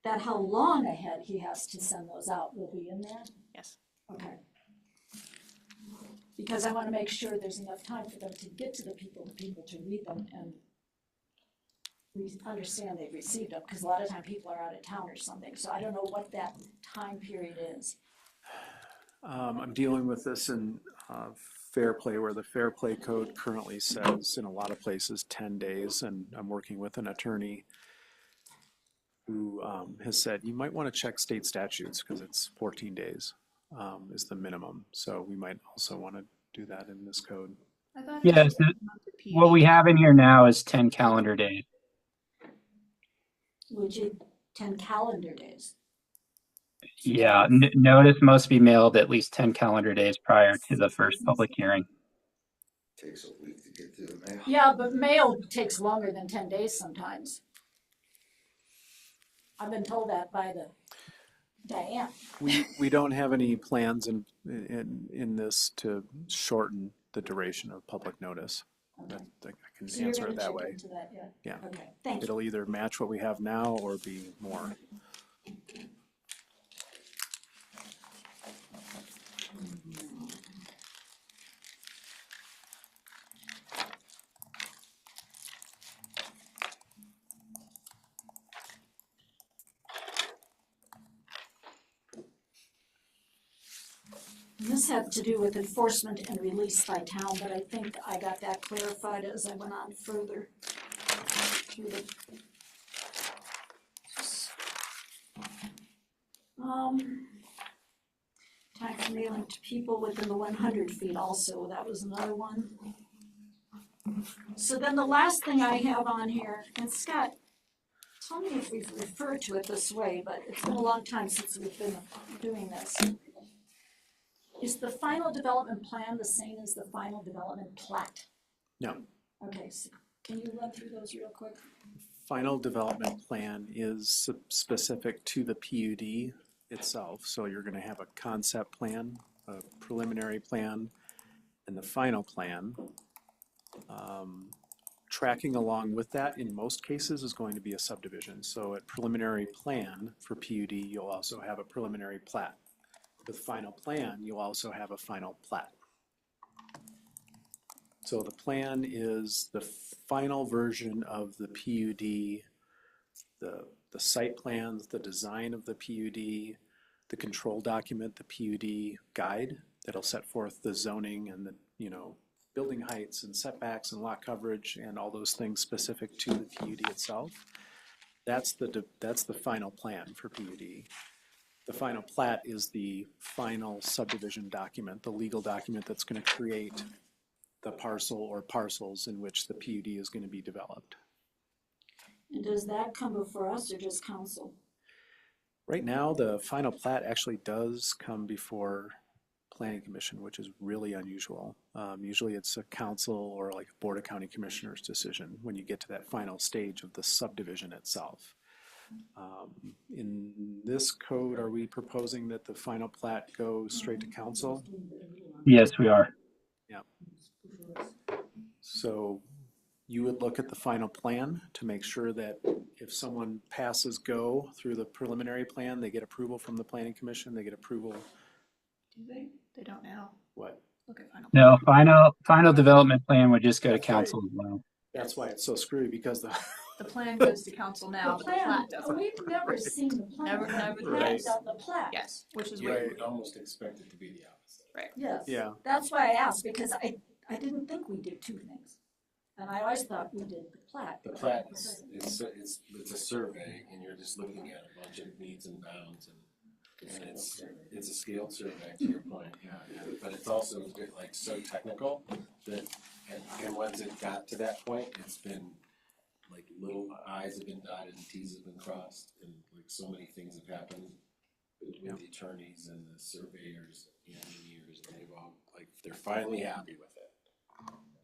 that how long ahead he has to send those out will be in there? Yes. Okay. Because I want to make sure there's enough time for them to get to the people to read them and understand they've received them, because a lot of time people are out of town or something, so I don't know what that time period is. I'm dealing with this in Fair Play, where the Fair Play Code currently says in a lot of places 10 days, and I'm working with an attorney who has said you might want to check state statutes because it's 14 days is the minimum. So we might also want to do that in this code. I thought Yes, what we have in here now is 10 calendar days. Which is 10 calendar days. Yeah, notice must be mailed at least 10 calendar days prior to the first public hearing. Takes a week to get to the mail. Yeah, but mail takes longer than 10 days sometimes. I've been told that by the Diane. We don't have any plans in this to shorten the duration of public notice. Okay. I can So you're answer gonna it that check way. into that yet? Yeah. Okay, thank you. It'll either match what we have now or be more. This had to do with enforcement and release by town, but I think I got that clarified as I went on further through the. Tax mailing to people within the 100 feet also, that was another one. So then the last thing I have on here, and Scott, tell me if we've referred to it this way, but it's been a long time since we've been doing this. Is the final development plan the same as the final development plat? No. Okay, so can you run through those real quick? Final development plan is specific to the PUD itself. So you're going to have a concept plan, a preliminary plan, and the final plan. Tracking along with that in most cases is going to be a subdivision. So at preliminary plan for PUD, you'll also have a preliminary plat. With final plan, you'll also have a final plat. So the plan is the final version of the PUD, the site plans, the design of the PUD, the control document, the PUD guide that'll set forth the zoning and the, building heights and setbacks and lot coverage and all those things specific to the PUD itself. That's the final plan for PUD. The final plat is the final subdivision document, the legal document that's going to create the parcel or parcels in which the PUD is going to be developed. And does that come before us or just council? Right now, the final plat actually does come before Planning Commission, which is really unusual. Usually it's a council or like a Board of County Commissioners decision when you get to that final stage of the subdivision itself. In this code, are we proposing that the final plat go straight to council? Yes, we are. Yeah. So you would look at the final plan to make sure that if someone passes go through the preliminary plan, they get approval from the Planning Commission, they get approval. Do they? They don't now. What? Look at final. No, final development plan would just go to council as well. That's why it's so screwy, because the The plan goes to council now, The but the plan, plat doesn't. we've never seen the plan. Never- never We did. haven't got the plat. Yes, which is You weird. would almost expect it to be the opposite. Yes. Yeah. That's why I asked, because I didn't think we did two things. And I always thought we did the plat. The plat is, it's a survey and you're just looking at a bunch of needs and bounds and it's a scaled survey to your point, yeah. But it's also a bit like so technical that, and once it got to that point, it's been like little I's have been dotted and T's have been crossed and like so many things have happened with the attorneys and the surveyors, the engineers, and they've all, like, they're finally happy with it.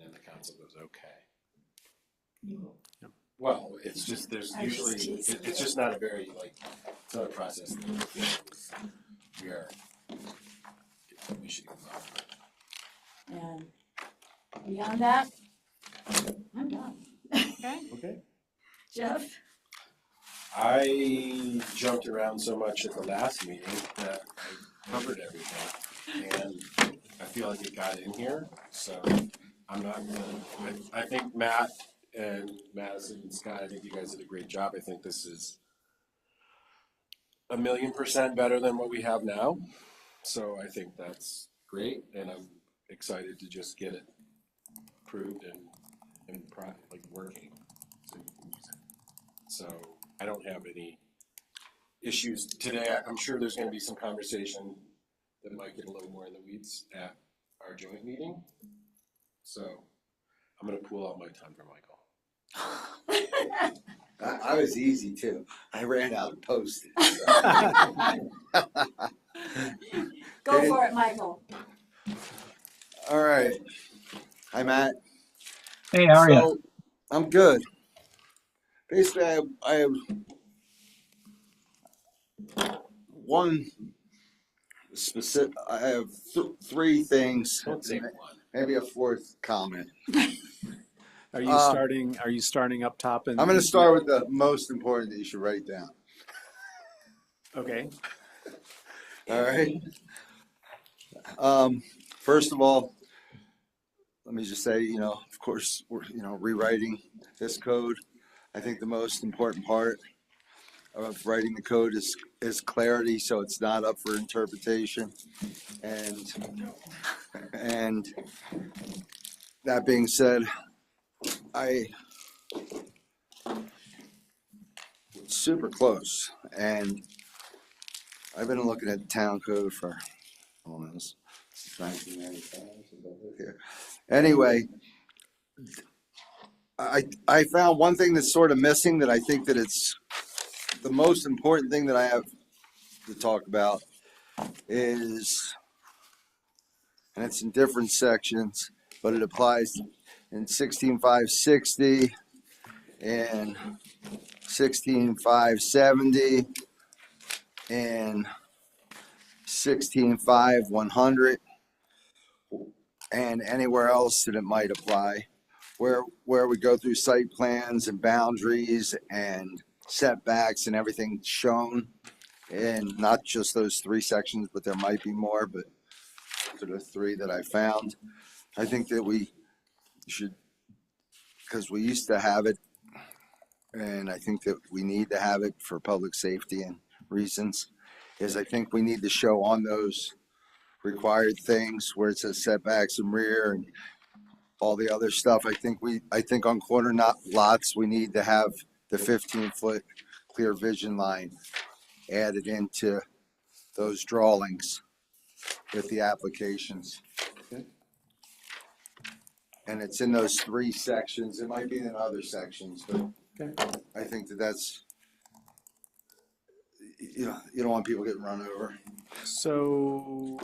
And the council goes, okay. Well, it's just, there's I just usually, tease. it's just not a very, like, it's not a process that we are, we should go on. And beyond that, I'm done. Okay. Okay. Jeff? I jumped around so much at the last meeting that I covered everything, and I feel like it got in here, so I'm not gonna, I think Matt and Madison and Scott, I think you guys did a great job. I think this is 1,000,000% better than what we have now, so I think that's great, and I'm excited to just get it approved and like working. So I don't have any issues today. I'm sure there's gonna be some conversation that might get a little more in the weeds at our joint meeting. So I'm gonna pull out my time for Michael. I was easy too. I ran out of Post-it. Go for it, Michael. All right. Hi, Matt. Hey, how are you? So, I'm good. Basically, I have one specific, I have three things, Don't say one. maybe a fourth comment. Are you starting up top and? I'm gonna start with the most important that you should write down. Okay. All right. First of all, let me just say, of course, we're, rewriting this code. I think the most important part of writing the code is clarity, so it's not up for interpretation. And that being said, super close, and I've been looking at the town code for almost 1995. Here. Anyway, I found one thing that's sort of missing that I think that it's the most important thing that I have to talk about is, and it's in different sections, but it applies in 16.560 and 16.570 and 16.5-100 and anywhere else that it might apply, where we go through site plans and boundaries and setbacks and everything shown, and not just those three sections, but there might be more, but those are the three that I found. I think that we should, because we used to have it, and I think that we need to have it for public safety and reasons, is I think we need to show on those required things where it says setbacks and rear and all the other stuff. I think on corner lots, we need to have the 15-foot clear vision line added into those drawings with the applications. And it's in those three sections. It might be in other sections, but I think that's, you don't want people getting run over. So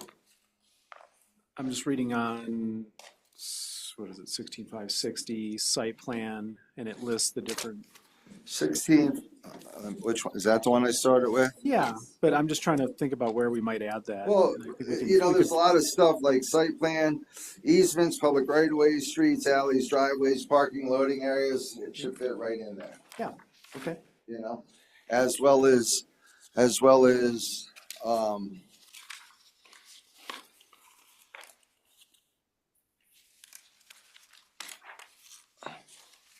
I'm just reading on, what is it, 16.560 site plan, and it lists the different. 16, which one, is that the one I started with? Yeah, but I'm just trying to think about where we might add that. Well, And I think we can- there's a lot of stuff like site plan, easements, public right-of-ways, streets, alleys, driveways, parking, loading areas. It should fit right in there, Okay. as well as,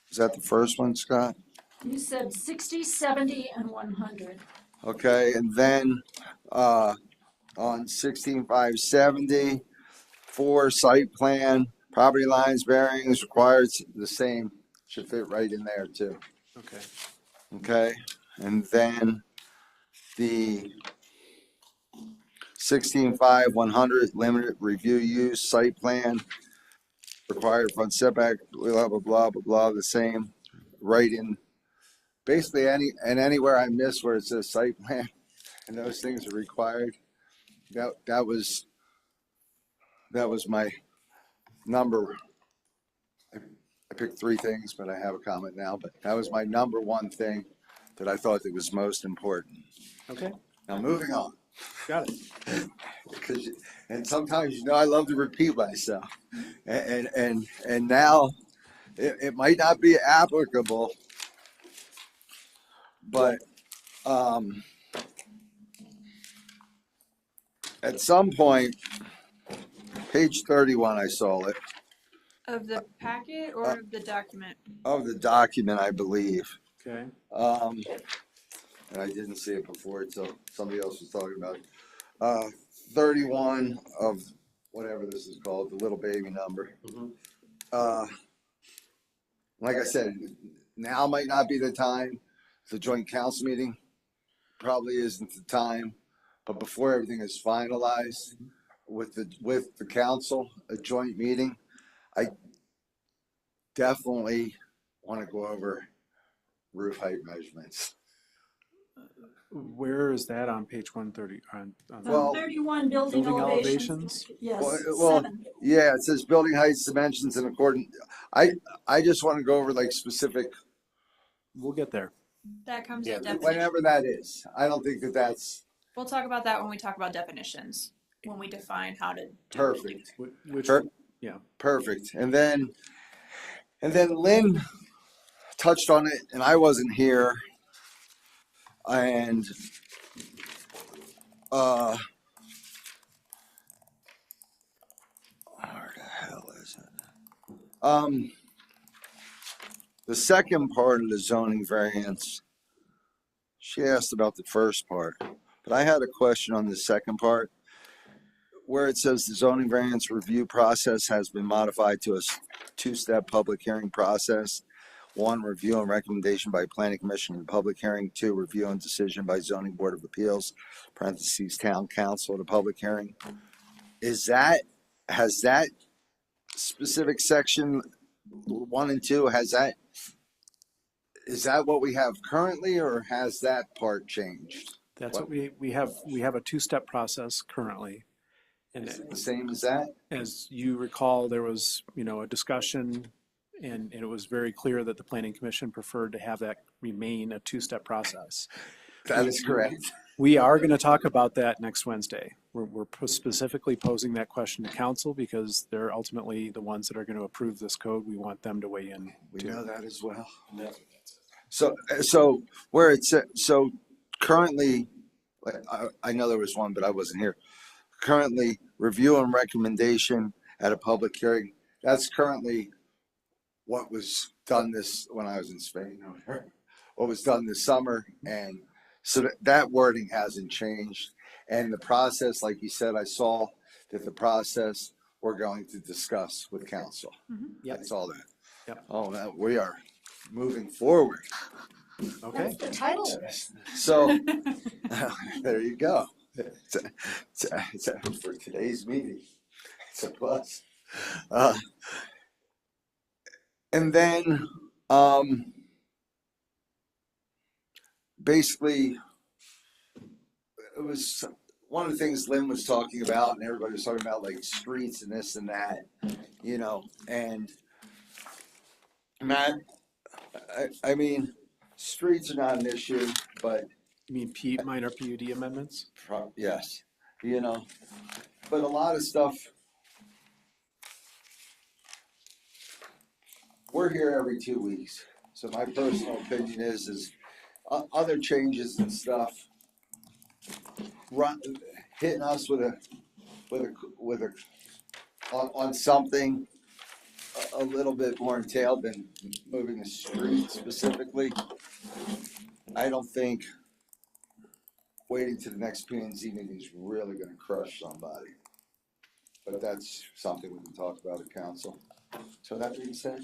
is that the first one, Scott? You said 60, 70, and 100. Okay, and then, on 16570, for site plan, property lines, bearings required, the same, should fit right in there too. Okay. Okay, and then the 165 100 limited review use site plan required front setback, blah, blah, blah, blah, blah, the same, right in, basically anywhere I miss where it says site plan and those things are required. That was my number. I picked three things, but I have a comment now, but that was my number one thing that I thought that was most important. Okay. Now, moving on. Got it. Because, and sometimes, I love to repeat myself. And now it might not be applicable, but, at some point, page 31, I saw it, Of the packet or of the document? of the document, I believe. Okay. And I didn't see it before until somebody else was talking about it. 31 of whatever this is called, the little baby number. Like I said, now might not be the time. The joint council meeting probably isn't the time, but before everything is finalized with the council, a joint meeting, I definitely want to go over roof height measurements. Where is that on page 130? Well, 31 building building elevations. elevations? Yes, Well, 7. yeah, it says building heights, dimensions in accordance. I just want to go over like specific, We'll get there. That comes Yeah, in definition. whenever that is. I don't think that's We'll talk about that when we talk about definitions, when we define how to. do perfect. Which, Per- yeah. Perfect. And then Lynn touched on it, and I wasn't here. And where the hell is it? The second part of the zoning variance, she asked about the first part, but I had a question on the second part, where it says the zoning variance review process has been modified to a two-step public hearing process. 1, review and recommendation by planning commission and public hearing. 2, review and decision by zoning board of appeals, parentheses, town council, the public hearing. Has that specific section 1 and 2, is that what we have currently, or has that part changed? That's what we have. We have a two-step process currently. And Is it the same as that? as you recall, there was, a discussion and it was very clear that the planning commission preferred to have that remain a two-step process. That is correct. We are going to talk about that next Wednesday. We're specifically posing that question to council because they're ultimately the ones that are going to approve this code. We want them to weigh in. We too. know that as well. So where it's, so currently, I know there was one, but I wasn't here. Currently, review and recommendation at a public hearing, that's currently what was done when I was in Spain, what was done this summer. And so that wording hasn't changed. And the process, like you said, I saw that the process we're going to discuss with council. Yep. That's all that. Yep. Oh, we are moving forward. Okay. That's the title. So there you go. For today's meeting, it's a plus. And then basically, it was one of the things Lynn was talking about, and everybody was talking about, like streets and this and that, and Matt, I mean, streets are not an issue, but You mean minor PUD amendments? yes, but a lot of stuff, we're here every 2 weeks. So my personal opinion is other changes and stuff hitting us on something a little bit more entailed than moving the street specifically. I don't think waiting to the next P and Z meeting is really gonna crush somebody. But that's something we can talk about at council. So that being said,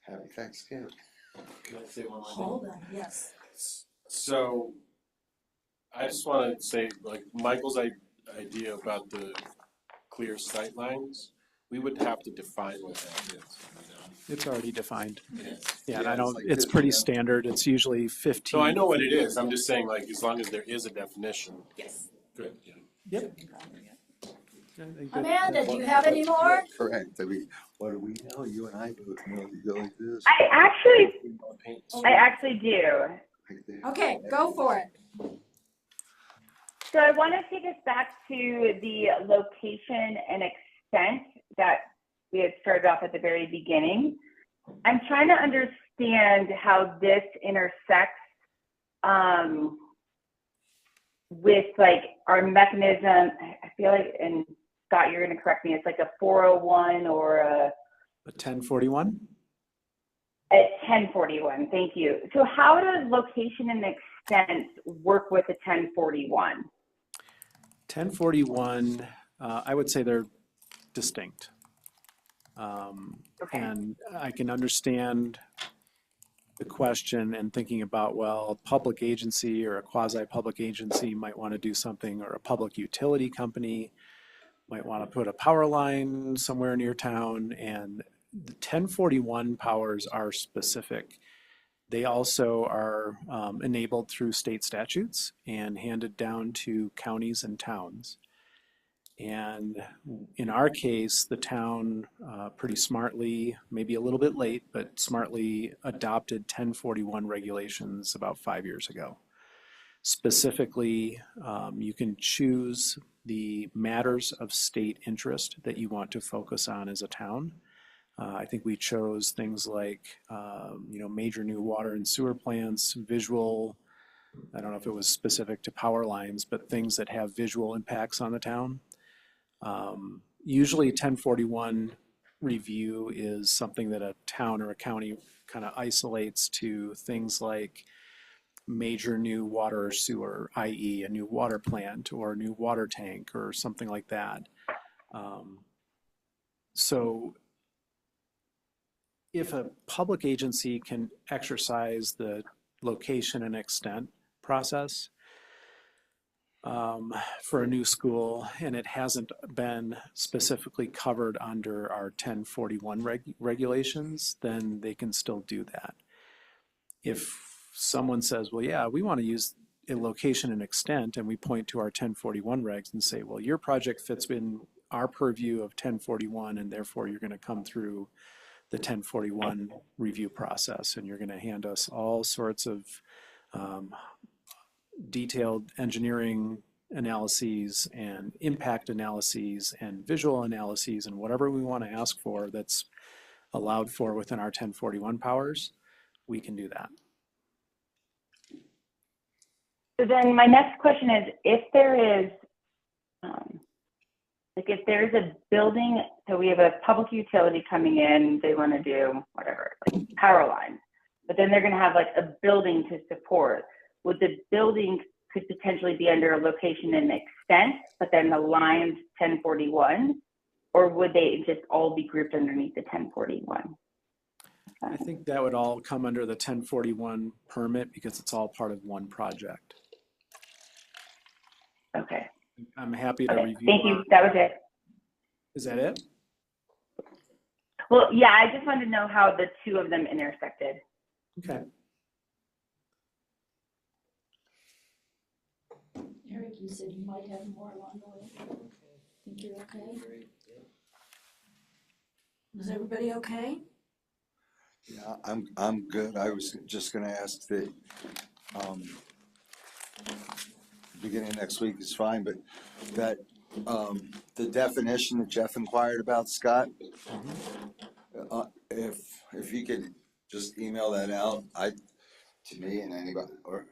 happy Thanksgiving. Can I say one more thing? Hold on, yes. So, I just wanna say, like, Michael's idea about the clear sight lines, we would have to define what that is, you know? It's already defined. Yes. Yeah, and Yeah, I it's don't, like it's this, pretty yeah. standard. It's usually 15. So I know what it is, I'm just saying, like, as long as there is a definition. Yes. Good, yeah. Yep. I think that- Amanda, do you have any more? Correct. I mean, what do we know? You and I both know you go like this. I actually do. Like that. Okay, go for it. So I want to take us back to the location and extent that we had started off at the very beginning. I'm trying to understand how this intersects with like our mechanism. I feel like, and Scott, you're going to correct me, it's like a 401 or a 1041? at 1041. Thank you. So how does location and extent work with a 1041? 1041, I would say they're distinct. Okay. And I can understand the question and thinking about, well, a public agency or a quasi-public agency might want to do something, or a public utility company might want to put a power line somewhere near town, and the 1041 powers are specific. They also are enabled through state statutes and handed down to counties and towns. And in our case, the town pretty smartly, maybe a little bit late, but smartly adopted 1041 regulations about 5 years ago. Specifically, you can choose the matters of state interest that you want to focus on as a town. I think we chose things like, major new water and sewer plants, visual, I don't know if it was specific to power lines, but things that have visual impacts on the town. Usually 1041 review is something that a town or a county kind of isolates to things like major new water or sewer, i.e. a new water plant or a new water tank or something like that. So if a public agency can exercise the location and extent process for a new school, and it hasn't been specifically covered under our 1041 regulations, then they can still do that. If someone says, well, yeah, we want to use a location and extent, and we point to our 1041 regs and say, well, your project fits in our purview of 1041, and therefore you're going to come through the 1041 review process, and you're going to hand us all sorts of detailed engineering analyses and impact analyses and visual analyses and whatever we want to ask for that's allowed for within our 1041 powers, we can do that. So then my next question is, if there is, if there's a building, so we have a public utility coming in, they want to do whatever, like power lines, but then they're going to have like a building to support. Would the building could potentially be under a location and extent, but then the lines 1041, or would they just all be grouped underneath the 1041? I think that would all come under the 1041 permit because it's all part of one project. Okay. I'm happy to Okay. review. Thank you. That was it. Is that it? Well, yeah, I just wanted to know how the two of them intersected. Okay. Eric, you said you might have more along the way. Think you're okay? Is everybody okay? Yeah, I'm good. I was just gonna ask that, beginning of next week is fine, but that, the definition that Jeff inquired about, Scott, if you could just email that out, to me and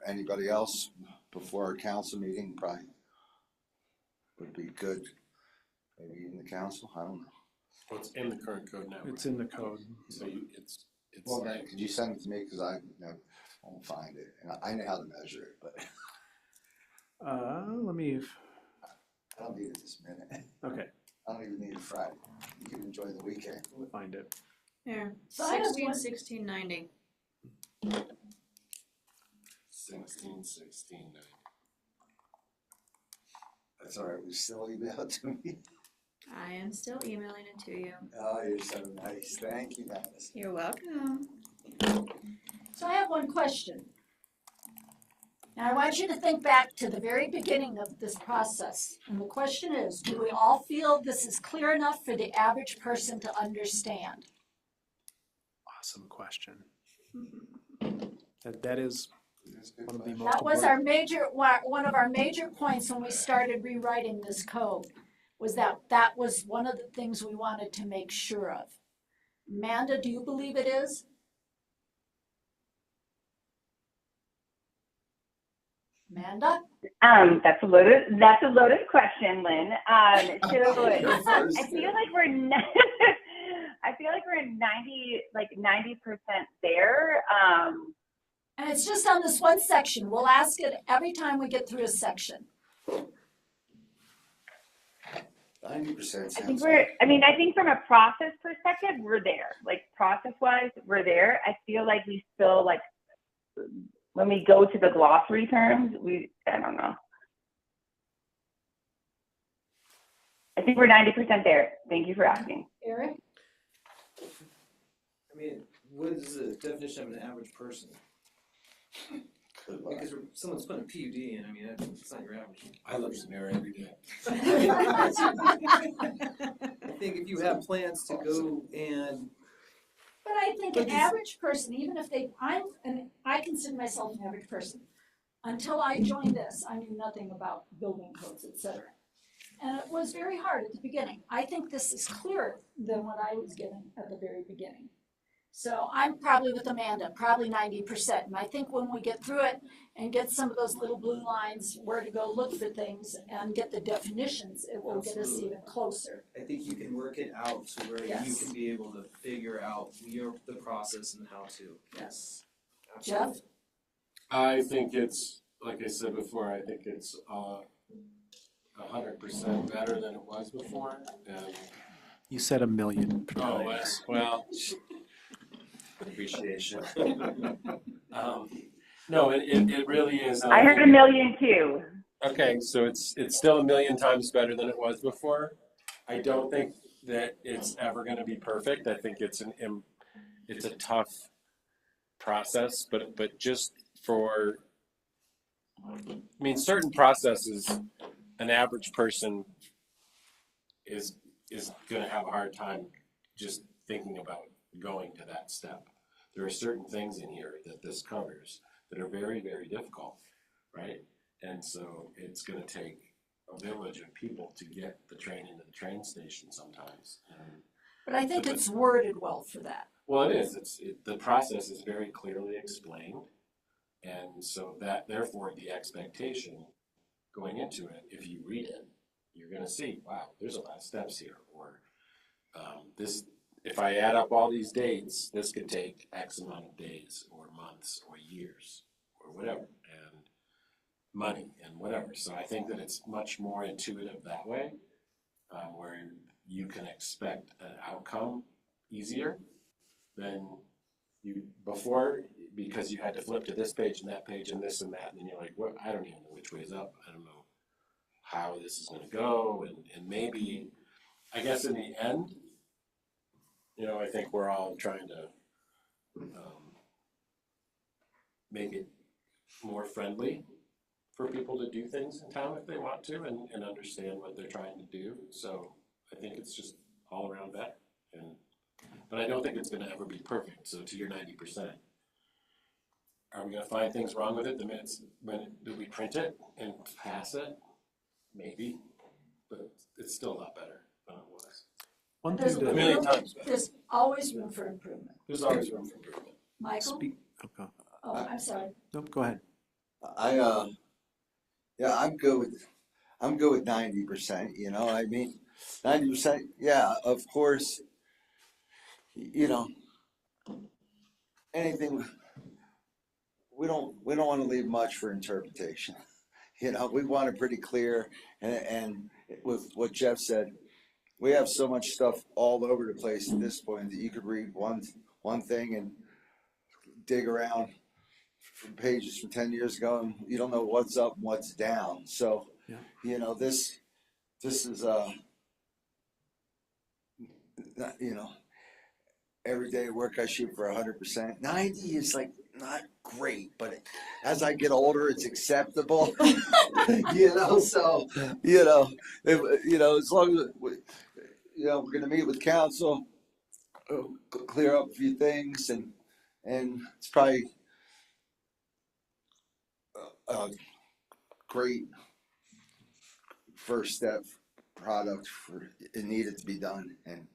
anybody else before our council meeting, probably would be good. Maybe in the council, I don't know. Well, it's in the current code now. It's in the code. So it's Well, then, like, could you send it to me, cause I won't find it, and I know how to measure it, but Let me, I don't need it this minute. okay, I don't even need it Friday. You can enjoy the weekend. find it. Here, So I have 1690. 16. That's all right, we still email it to me. I am still emailing it to you. Oh, you're so nice, thank you, Madison. You're welcome. So I have one question. Now I want you to think back to the very beginning of this process. And the question is, do we all feel this is clear enough for the average person to understand? Awesome question. That is That's a good one of the question. most That was important. one of our major points when we started rewriting this code, was that was one of the things we wanted to make sure of. Amanda, do you believe it is? Amanda? That's a loaded question, Lynn. So I feel like we're I feel like we're 90% there. And it's just on this one section. We'll ask it every time we get through a section. 90% I think sounds like. I think from a process perspective, we're there. Like process-wise, we're there. I feel like we still when we go to the glossary terms, I don't know. I think we're 90% there. Thank you for asking. Eric? I mean, what is the definition of an average person? Good luck. Because someone's putting a PUD in, I mean, that's not your average. I look in the mirror every day. I think if you have plans to go and But I think an average person, even if I consider myself an average person. Until I joined this, I knew nothing about building codes, et cetera. And it was very hard at the beginning. I think this is clearer than what I was given at the very beginning. So I'm probably with Amanda, probably 90%. And I think when we get through it and get some of those little blue lines, where to go look for things and get the definitions, it will get us even closer. I think you can work it out to where you Yes. can be able to figure out the process and how to. Yes. Absolutely. Jeff? I think it's, like I said before, I think it's 100% better than it was before. And You said 1 million oh, times. well, appreciation. No, it really is. I heard 1 million too. Okay, so it's still 1 million times better than it was before. I don't think that it's ever going to be perfect. I think it's a tough process, but just for, I mean, certain processes, an average person is going to have a hard time just thinking about going to that step. There are certain things in here that this covers that are very, very difficult, right? And so it's going to take a village of people to get the train into the train station sometimes. But I think it's worded well for that. Well, it is. The process is very clearly explained. And so that, therefore, the expectation going into it, if you read it, you're going to see, wow, there's a lot of steps here. Or this, if I add up all these dates, this could take X amount of days or months or years or whatever, and money and whatever. So I think that it's much more intuitive that way, where you can expect an outcome easier than you before, because you had to flip to this page and that page and this and that, and you're like, what? I don't even know which way is up. I don't know how this is going to go, and maybe, I guess in the end, I think we're all trying to make it more friendly for people to do things in town if they want to, and understand what they're trying to do. So I think it's just all around better. But I don't think it's going to ever be perfect. So to your 90%, are we going to find things wrong with it the minute do we print it and pass it? Maybe, but it's still a lot better than it was. One There's thing A to million times better. There's always room for improvement. There's always room for improvement. Michael? speak. Okay. Oh, I'm sorry. Nope, go ahead. I'm good with 90%, I mean, 90%, yeah, of course, you know, anything, we don't want to leave much for interpretation. You know, we want it pretty clear, and with what Jeff said, we have so much stuff all over the place at this point that you could read one thing and dig around from pages from 10 years ago, and you don't know what's up and what's down. So, Yeah. you know, this is you know, every day at work I shoot for 100%. 90 is like not great, but as I get older, it's acceptable. You know, so as long as we're going to meet with council, clear up a few things, and it's probably a great first step product for it needed to be done, and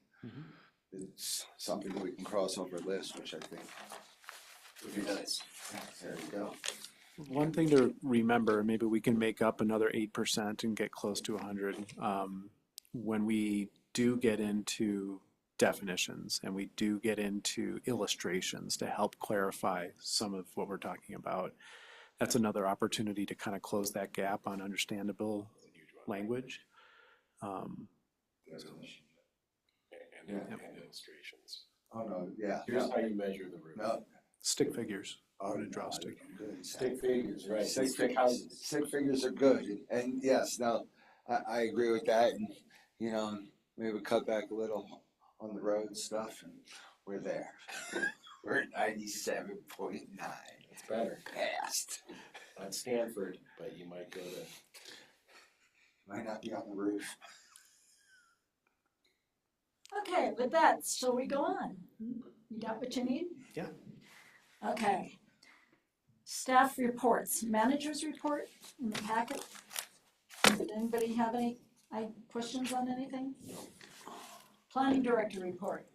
it's something that we can cross off our list, which I think would be nice. There you go. One thing to remember, maybe we can make up another 8% and get close to 100 when we do get into definitions and we do get into illustrations to help clarify some of what we're talking about. That's another opportunity to kind of close that gap on understandable language. And illustrations. Oh no, yeah. Here's how you measure the roof. No. Stick figures. Oh, I'm gonna draw a stick. Good. Stick figures, right? Stick figures are good, and yes, no, I agree with that, and maybe cut back a little on the road stuff, and we're there. We're at 97.9. It's better. Passed. Not Stanford, but you might go to. Might not be on the roof. Okay, with that, shall we go on? You got what you need? Yeah. Okay. Staff reports, manager's report in the packet. Did anybody have any questions on anything? Planning director report.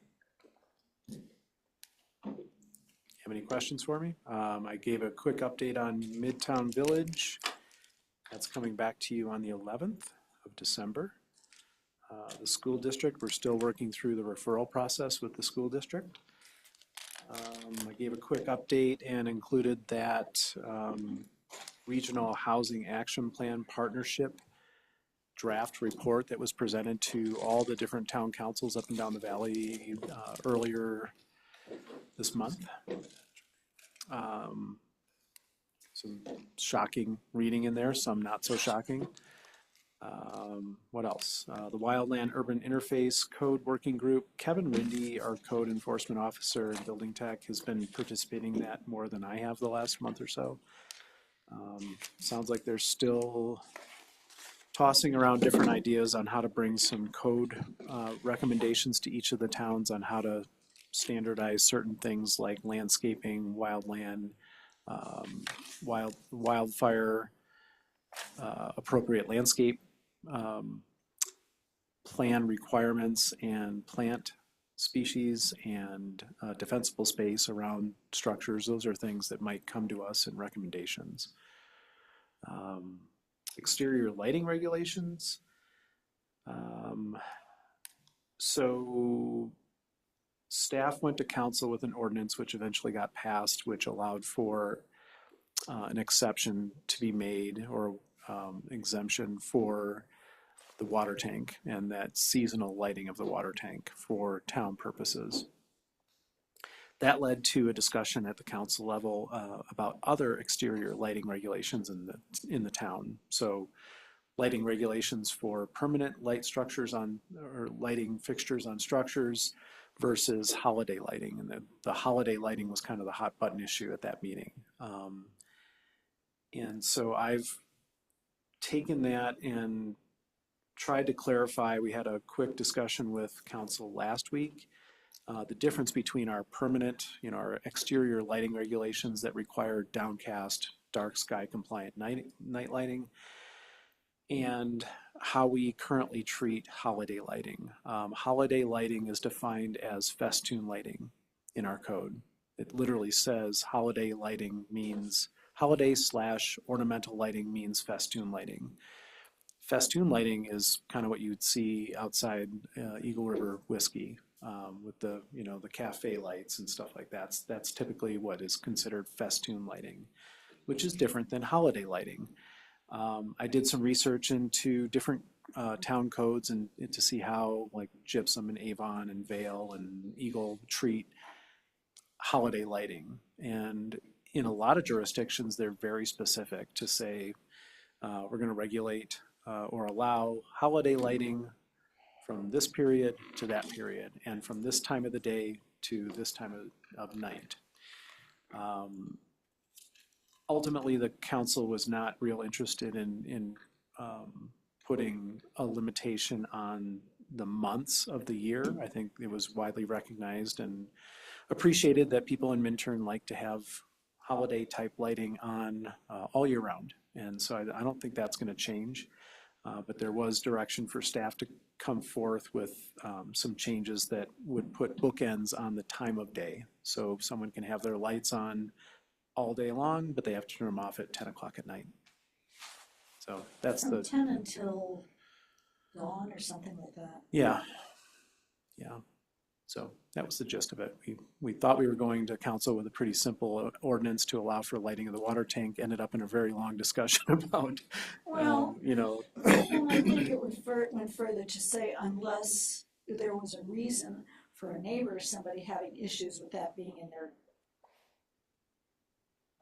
Have any questions for me? I gave a quick update on Midtown Village. That's coming back to you on the 11th of December. The school district, we're still working through the referral process with the school district. I gave a quick update and included that Regional Housing Action Plan Partnership draft report that was presented to all the different town councils up and down the valley earlier this month. Some shocking reading in there, some not so shocking. What else? The Wildland Urban Interface Code Working Group. Kevin Rindy, our code enforcement officer in building tech, has been participating in that more than I have the last month or so. Sounds like they're still tossing around different ideas on how to bring some code recommendations to each of the towns on how to standardize certain things like landscaping, wildland, wildfire, appropriate landscape plan requirements and plant species and defensible space around structures. Those are things that might come to us in recommendations. Exterior lighting regulations. So staff went to council with an ordinance which eventually got passed, which allowed for an exception to be made or exemption for the water tank and that seasonal lighting of the water tank for town purposes. That led to a discussion at the council level about other exterior lighting regulations in the town. So lighting regulations for permanent light structures or lighting fixtures on structures versus holiday lighting. And the holiday lighting was kind of the hot button issue at that meeting. And so I've taken that and tried to clarify. We had a quick discussion with council last week. The difference between our permanent, our exterior lighting regulations that require downcast, dark sky compliant night lighting, and how we currently treat holiday lighting. Holiday lighting is defined as festoon lighting in our code. It literally says holiday lighting means holiday/ornamental lighting means festoon lighting. festoon lighting is kind of what you'd see outside Eagle River Whiskey with the, you know, the cafe lights and stuff like that. That's typically what is considered festoon lighting, which is different than holiday lighting. I did some research into different town codes and to see how like Gypsum and Avon and Vale and Eagle treat holiday lighting. And in a lot of jurisdictions, they're very specific to say, we're going to regulate or allow holiday lighting from this period to that period, and from this time of the day to this time of night. Ultimately, the council was not real interested in putting a limitation on the months of the year. I think it was widely recognized and appreciated that people in Minturn like to have holiday type lighting on all year round. And so I don't think that's going to change. But there was direction for staff to come forth with some changes that would put bookends on the time of day. So someone can have their lights on all day long, but they have to turn them off at 10 o'clock at night. So that's From the, 10 until dawn or something like that. yeah. So that was the gist of it. We thought we were going to council with a pretty simple ordinance to allow for lighting of the water tank, ended up in a very long discussion about, Well, you know. and I think it went further to say unless there was a reason for a neighbor or somebody having issues with that being in their,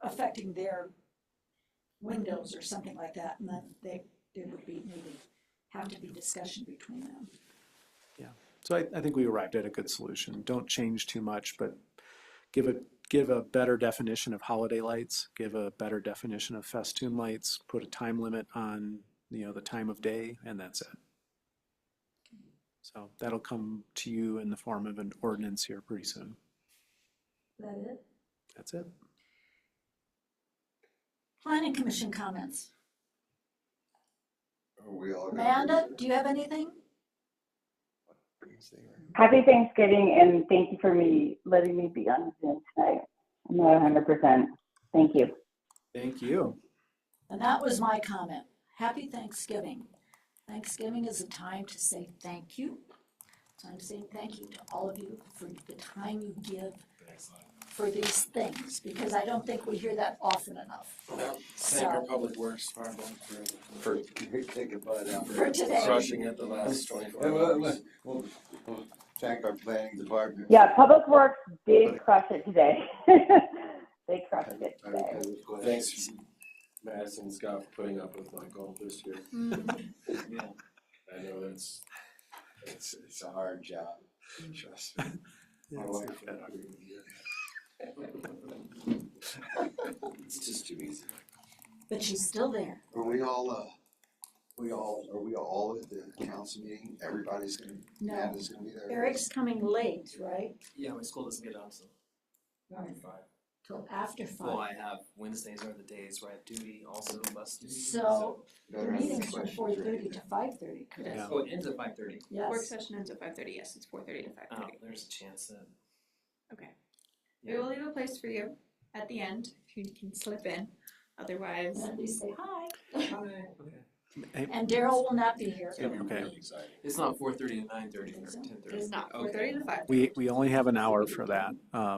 affecting their windows or something like that, and then there would be maybe have to be discussion between them. So I think we arrived at a good solution. Don't change too much, but give a better definition of holiday lights, give a better definition of festoon lights, put a time limit on, you know, the time of day, and that's it. So that'll come to you in the form of an ordinance here pretty soon. Is that it? That's it. Planning Commission comments. Are we all gonna- Amanda, do you have anything? Happy Thanksgiving, and thank you for letting me be on Zoom tonight. I'm not 100%. Thank you. Thank you. And that was my comment. Happy Thanksgiving. Thanksgiving is a time to say thank you. Time to say thank you to all of you for the time you give for these things, because I don't think we hear that often enough. Thank our So, Public Works Department For taking butt out. for today. crushing it the last 24 Hey, hours. we'll thank our planning department. Yeah, Public Works did crush it today. They crushed it today. Thanks, Madison and Scott, for putting up with my golf this year. Yeah. I know it's a hard job. Trust me. My wife would agree with you. It's just too easy. But she's still there. Are we all at the council meeting? Everybody's gonna, No. Amanda's gonna be there? Eric's coming late, right? Yeah, my school doesn't get out until Right. 5. Till after Well, 5. I have Wednesdays are the days where I have duty, also bus duty. So the Better ask meeting's from questions 4:30 right. to 5:30, correct? Yeah. Oh, it ends at 5:30. Work Yes. session ends at 5:30, yes, it's 4:30 to Oh, 5:30. there's a chance that. Okay. We will leave a place for you at the end, if you can slip in, otherwise. And we say hi. Okay. And Daryl will not be here. Okay. It's not 4:30 to 9:30 or 10:30. It's not Okay. 4:30 to 5. We only have an hour for that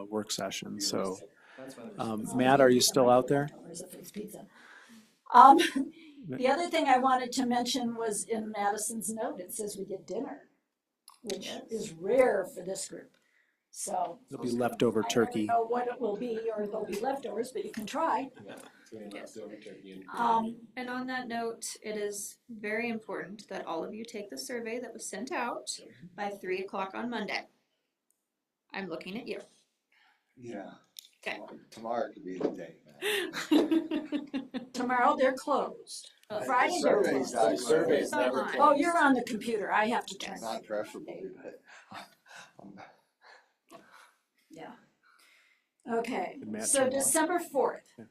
work session, so. That's why there's- Matt, are you still out there? Where's the fixed pizza? The other thing I wanted to mention was in Madison's note, it says we get dinner, which is rare for this group. So There'll be leftover turkey. I don't know what it will be, or there'll be leftovers, but you can try. And on that note, it is very important that all of you take the survey that was sent out by 3 o'clock on Monday. I'm looking at you. Yeah. Okay. Tomorrow could be the day, man. Tomorrow they're closed. Friday they're Surveys, closed. Surveys never Online. Oh, you're on the computer. I have to turn. Not preferably, but. Yeah. Okay, Did Matt so turn off? December 4th. Yeah.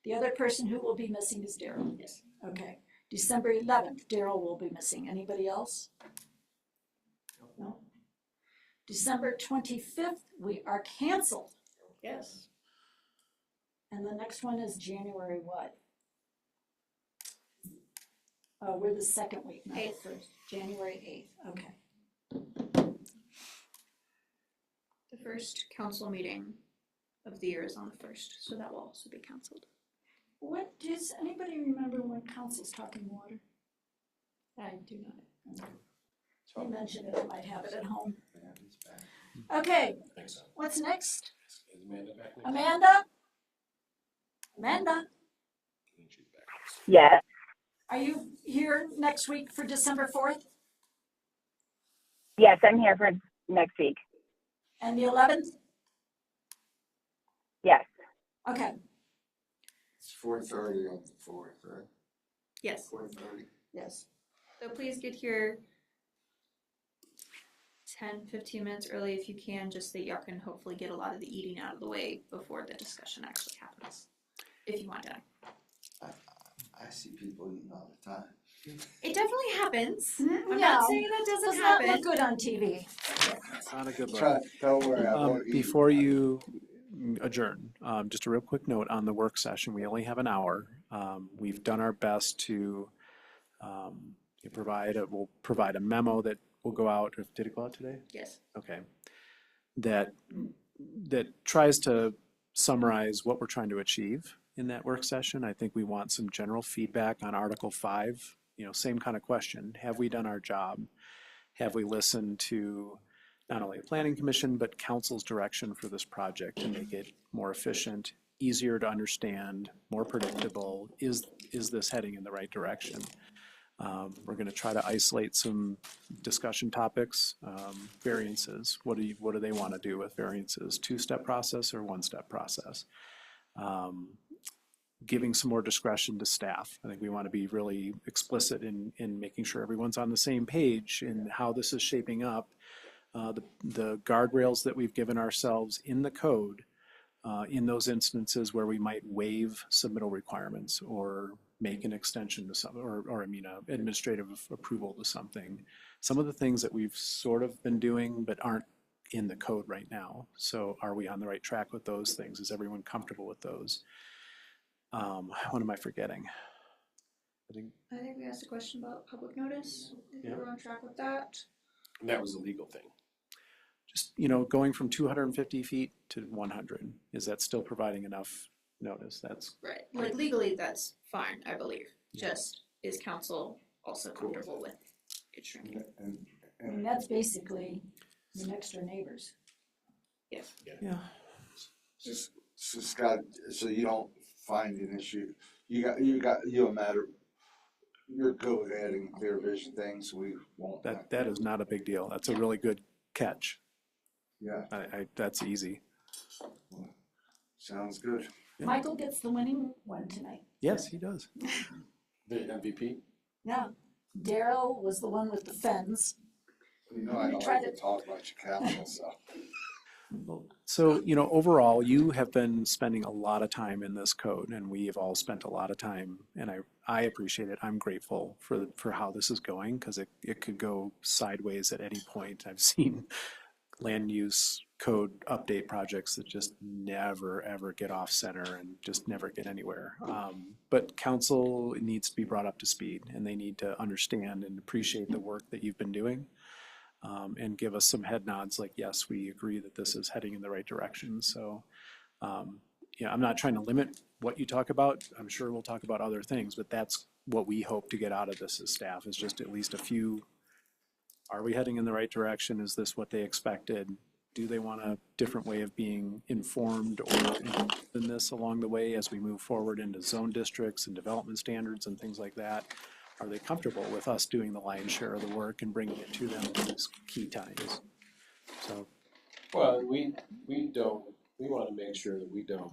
The other person who will be missing is Daryl. Yes. Okay. December 11th, Daryl will be missing. Anybody else? No. December 25th, we are canceled. Yes. And the next one is January what? We're the second week, not the Eighth. first. January 8th, okay. The first council meeting of the year is on the 1st, so that will also be canceled. What, does anybody remember when council's talking water? I do not. You mentioned it, I might have it at home. Yeah, it's bad. Okay, I think so. what's next? Is Amanda back next? Amanda? Amanda, I think she's back. Yes, are you here next week for December 4th yes, I'm here for next week. and the 11th? Yes. Okay, It's 4:30 on the 4th, right? Yes. 4:30. yes. So please get here 10-15 minutes early if you can, just so y'all can hopefully get a lot of the eating out of the way before the discussion actually happens. If you want to. I see people eating all the time. It definitely happens. I'm No, not saying that doesn't does not happen. look good on TV. It's not a good look. Don't worry, I won't eat. Before you adjourn, just a real quick note on the work session. We only have an hour. We've done our best to we'll provide a memo that will go out. Did it go out today? Yes. Okay. That tries to summarize what we're trying to achieve in that work session. I think we want some general feedback on Article 5. Same kind of question. Have we done our job? Have we listened to not only the Planning Commission, but Council's direction for this project to make it more efficient, easier to understand, more predictable? Is this heading in the right direction? We're going to try to isolate some discussion topics. Variances. What do they want to do with variances? 2-step process or 1-step process? Giving some more discretion to staff. I think we want to be really explicit in making sure everyone's on the same page in how this is shaping up. The guardrails that we've given ourselves in the code, in those instances where we might waive submittal requirements or make an extension to some, administrative approval to something. Some of the things that we've sort of been doing but aren't in the code right now. So are we on the right track with those things? Is everyone comfortable with those? What am I forgetting? I think we asked a question about public notice. If Yeah. you were on track with that. And that was a legal thing. just, going from 250 feet to 100, is that still providing enough notice? That's Right. Like legally, that's fine, I believe. Just is council also comfortable with it shrinking? I mean, that's basically the next door neighbors. Yes. yeah. So Scott, so you don't find an issue, you a matter, you're good with adding clear vision things, we won't. That is not a big deal. That's a really good catch. Yeah, That's easy. sounds good. Yeah. Michael gets the winning one tonight. Yes, he does. The MVP? Yeah. Daryl was the one with the fence. I don't like to talk about your council, so. So, overall, you have been spending a lot of time in this code, and we have all spent a lot of time, and I appreciate it. I'm grateful for how this is going, because it could go sideways at any point. I've seen land use code update projects that just never, ever get off center and just never get anywhere. But council needs to be brought up to speed, and they need to understand and appreciate the work that you've been doing. And give us some head nods like, yes, we agree that this is heading in the right direction. So, I'm not trying to limit what you talk about. I'm sure we'll talk about other things, but that's what we hope to get out of this as staff, is just at least a few. Are we heading in the right direction? Is this what they expected? Do they want a different way of being informed or involved in this along the way as we move forward into zone districts and development standards and things like that? Are they comfortable with us doing the lion's share of the work and bringing it to them at these key times? So, Well, we want to make sure that we don't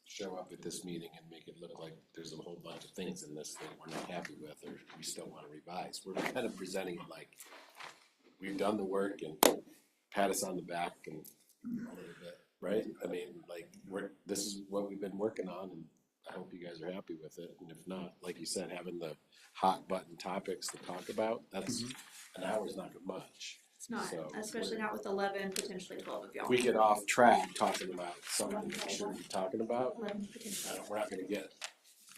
show up at this meeting and make it look like there's a whole bunch of things in this that we're not happy with or we still want to revise. We're kind of presenting it like we've done the work and pat us on the back and a little bit, right? I mean, like this is what we've been working on, and I hope you guys are happy with it. And if not, like you said, having the hot button topics to talk about, that's an hour's not much. It's not, So, especially not with 11, potentially 12 of y'all. We get off track talking about something we shouldn't be talking about, 11 potentially. we're not gonna get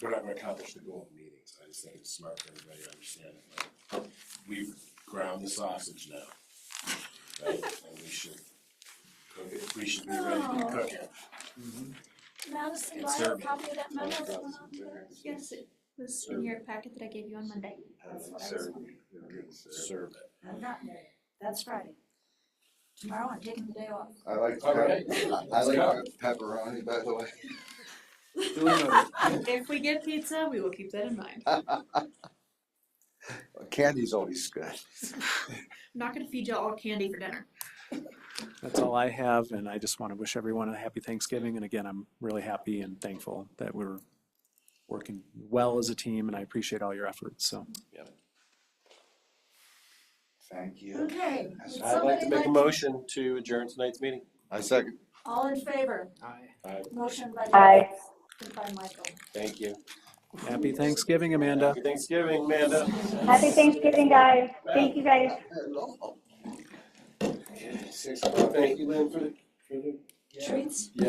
we're not gonna accomplish the goal of meetings. I just think it's smart for everybody to understand it. Like, we've ground the sausage now, right? And we should cook it, we should be ready to cook it. Madison, And do I have serve a it. copy of that memo that went on there? Yes, it was in your packet that I gave you on Monday. That's what I was Serve. wondering. Serve it. I've gotten it. That's Friday. Tomorrow I'm taking the day off. I like, All right. I like pepperoni, by the way. If we get pizza, we will keep that in mind. Candy's always good. I'm not gonna feed you all candy for dinner. That's all I have, and I just want to wish everyone a happy Thanksgiving. And again, I'm really happy and thankful that we're working well as a team, and I appreciate all your efforts. So, Thank you. Okay. would I'd like to somebody make a motion to adjourn tonight's meeting. I second. All in favor? Aye. Motion by Aye. Jeff, second by Michael. Thank you. happy Thanksgiving, Amanda. Happy Thanksgiving, Amanda. Happy Thanksgiving, guys. Thank you, guys. Thank you, Lynn, for the Treats? yeah.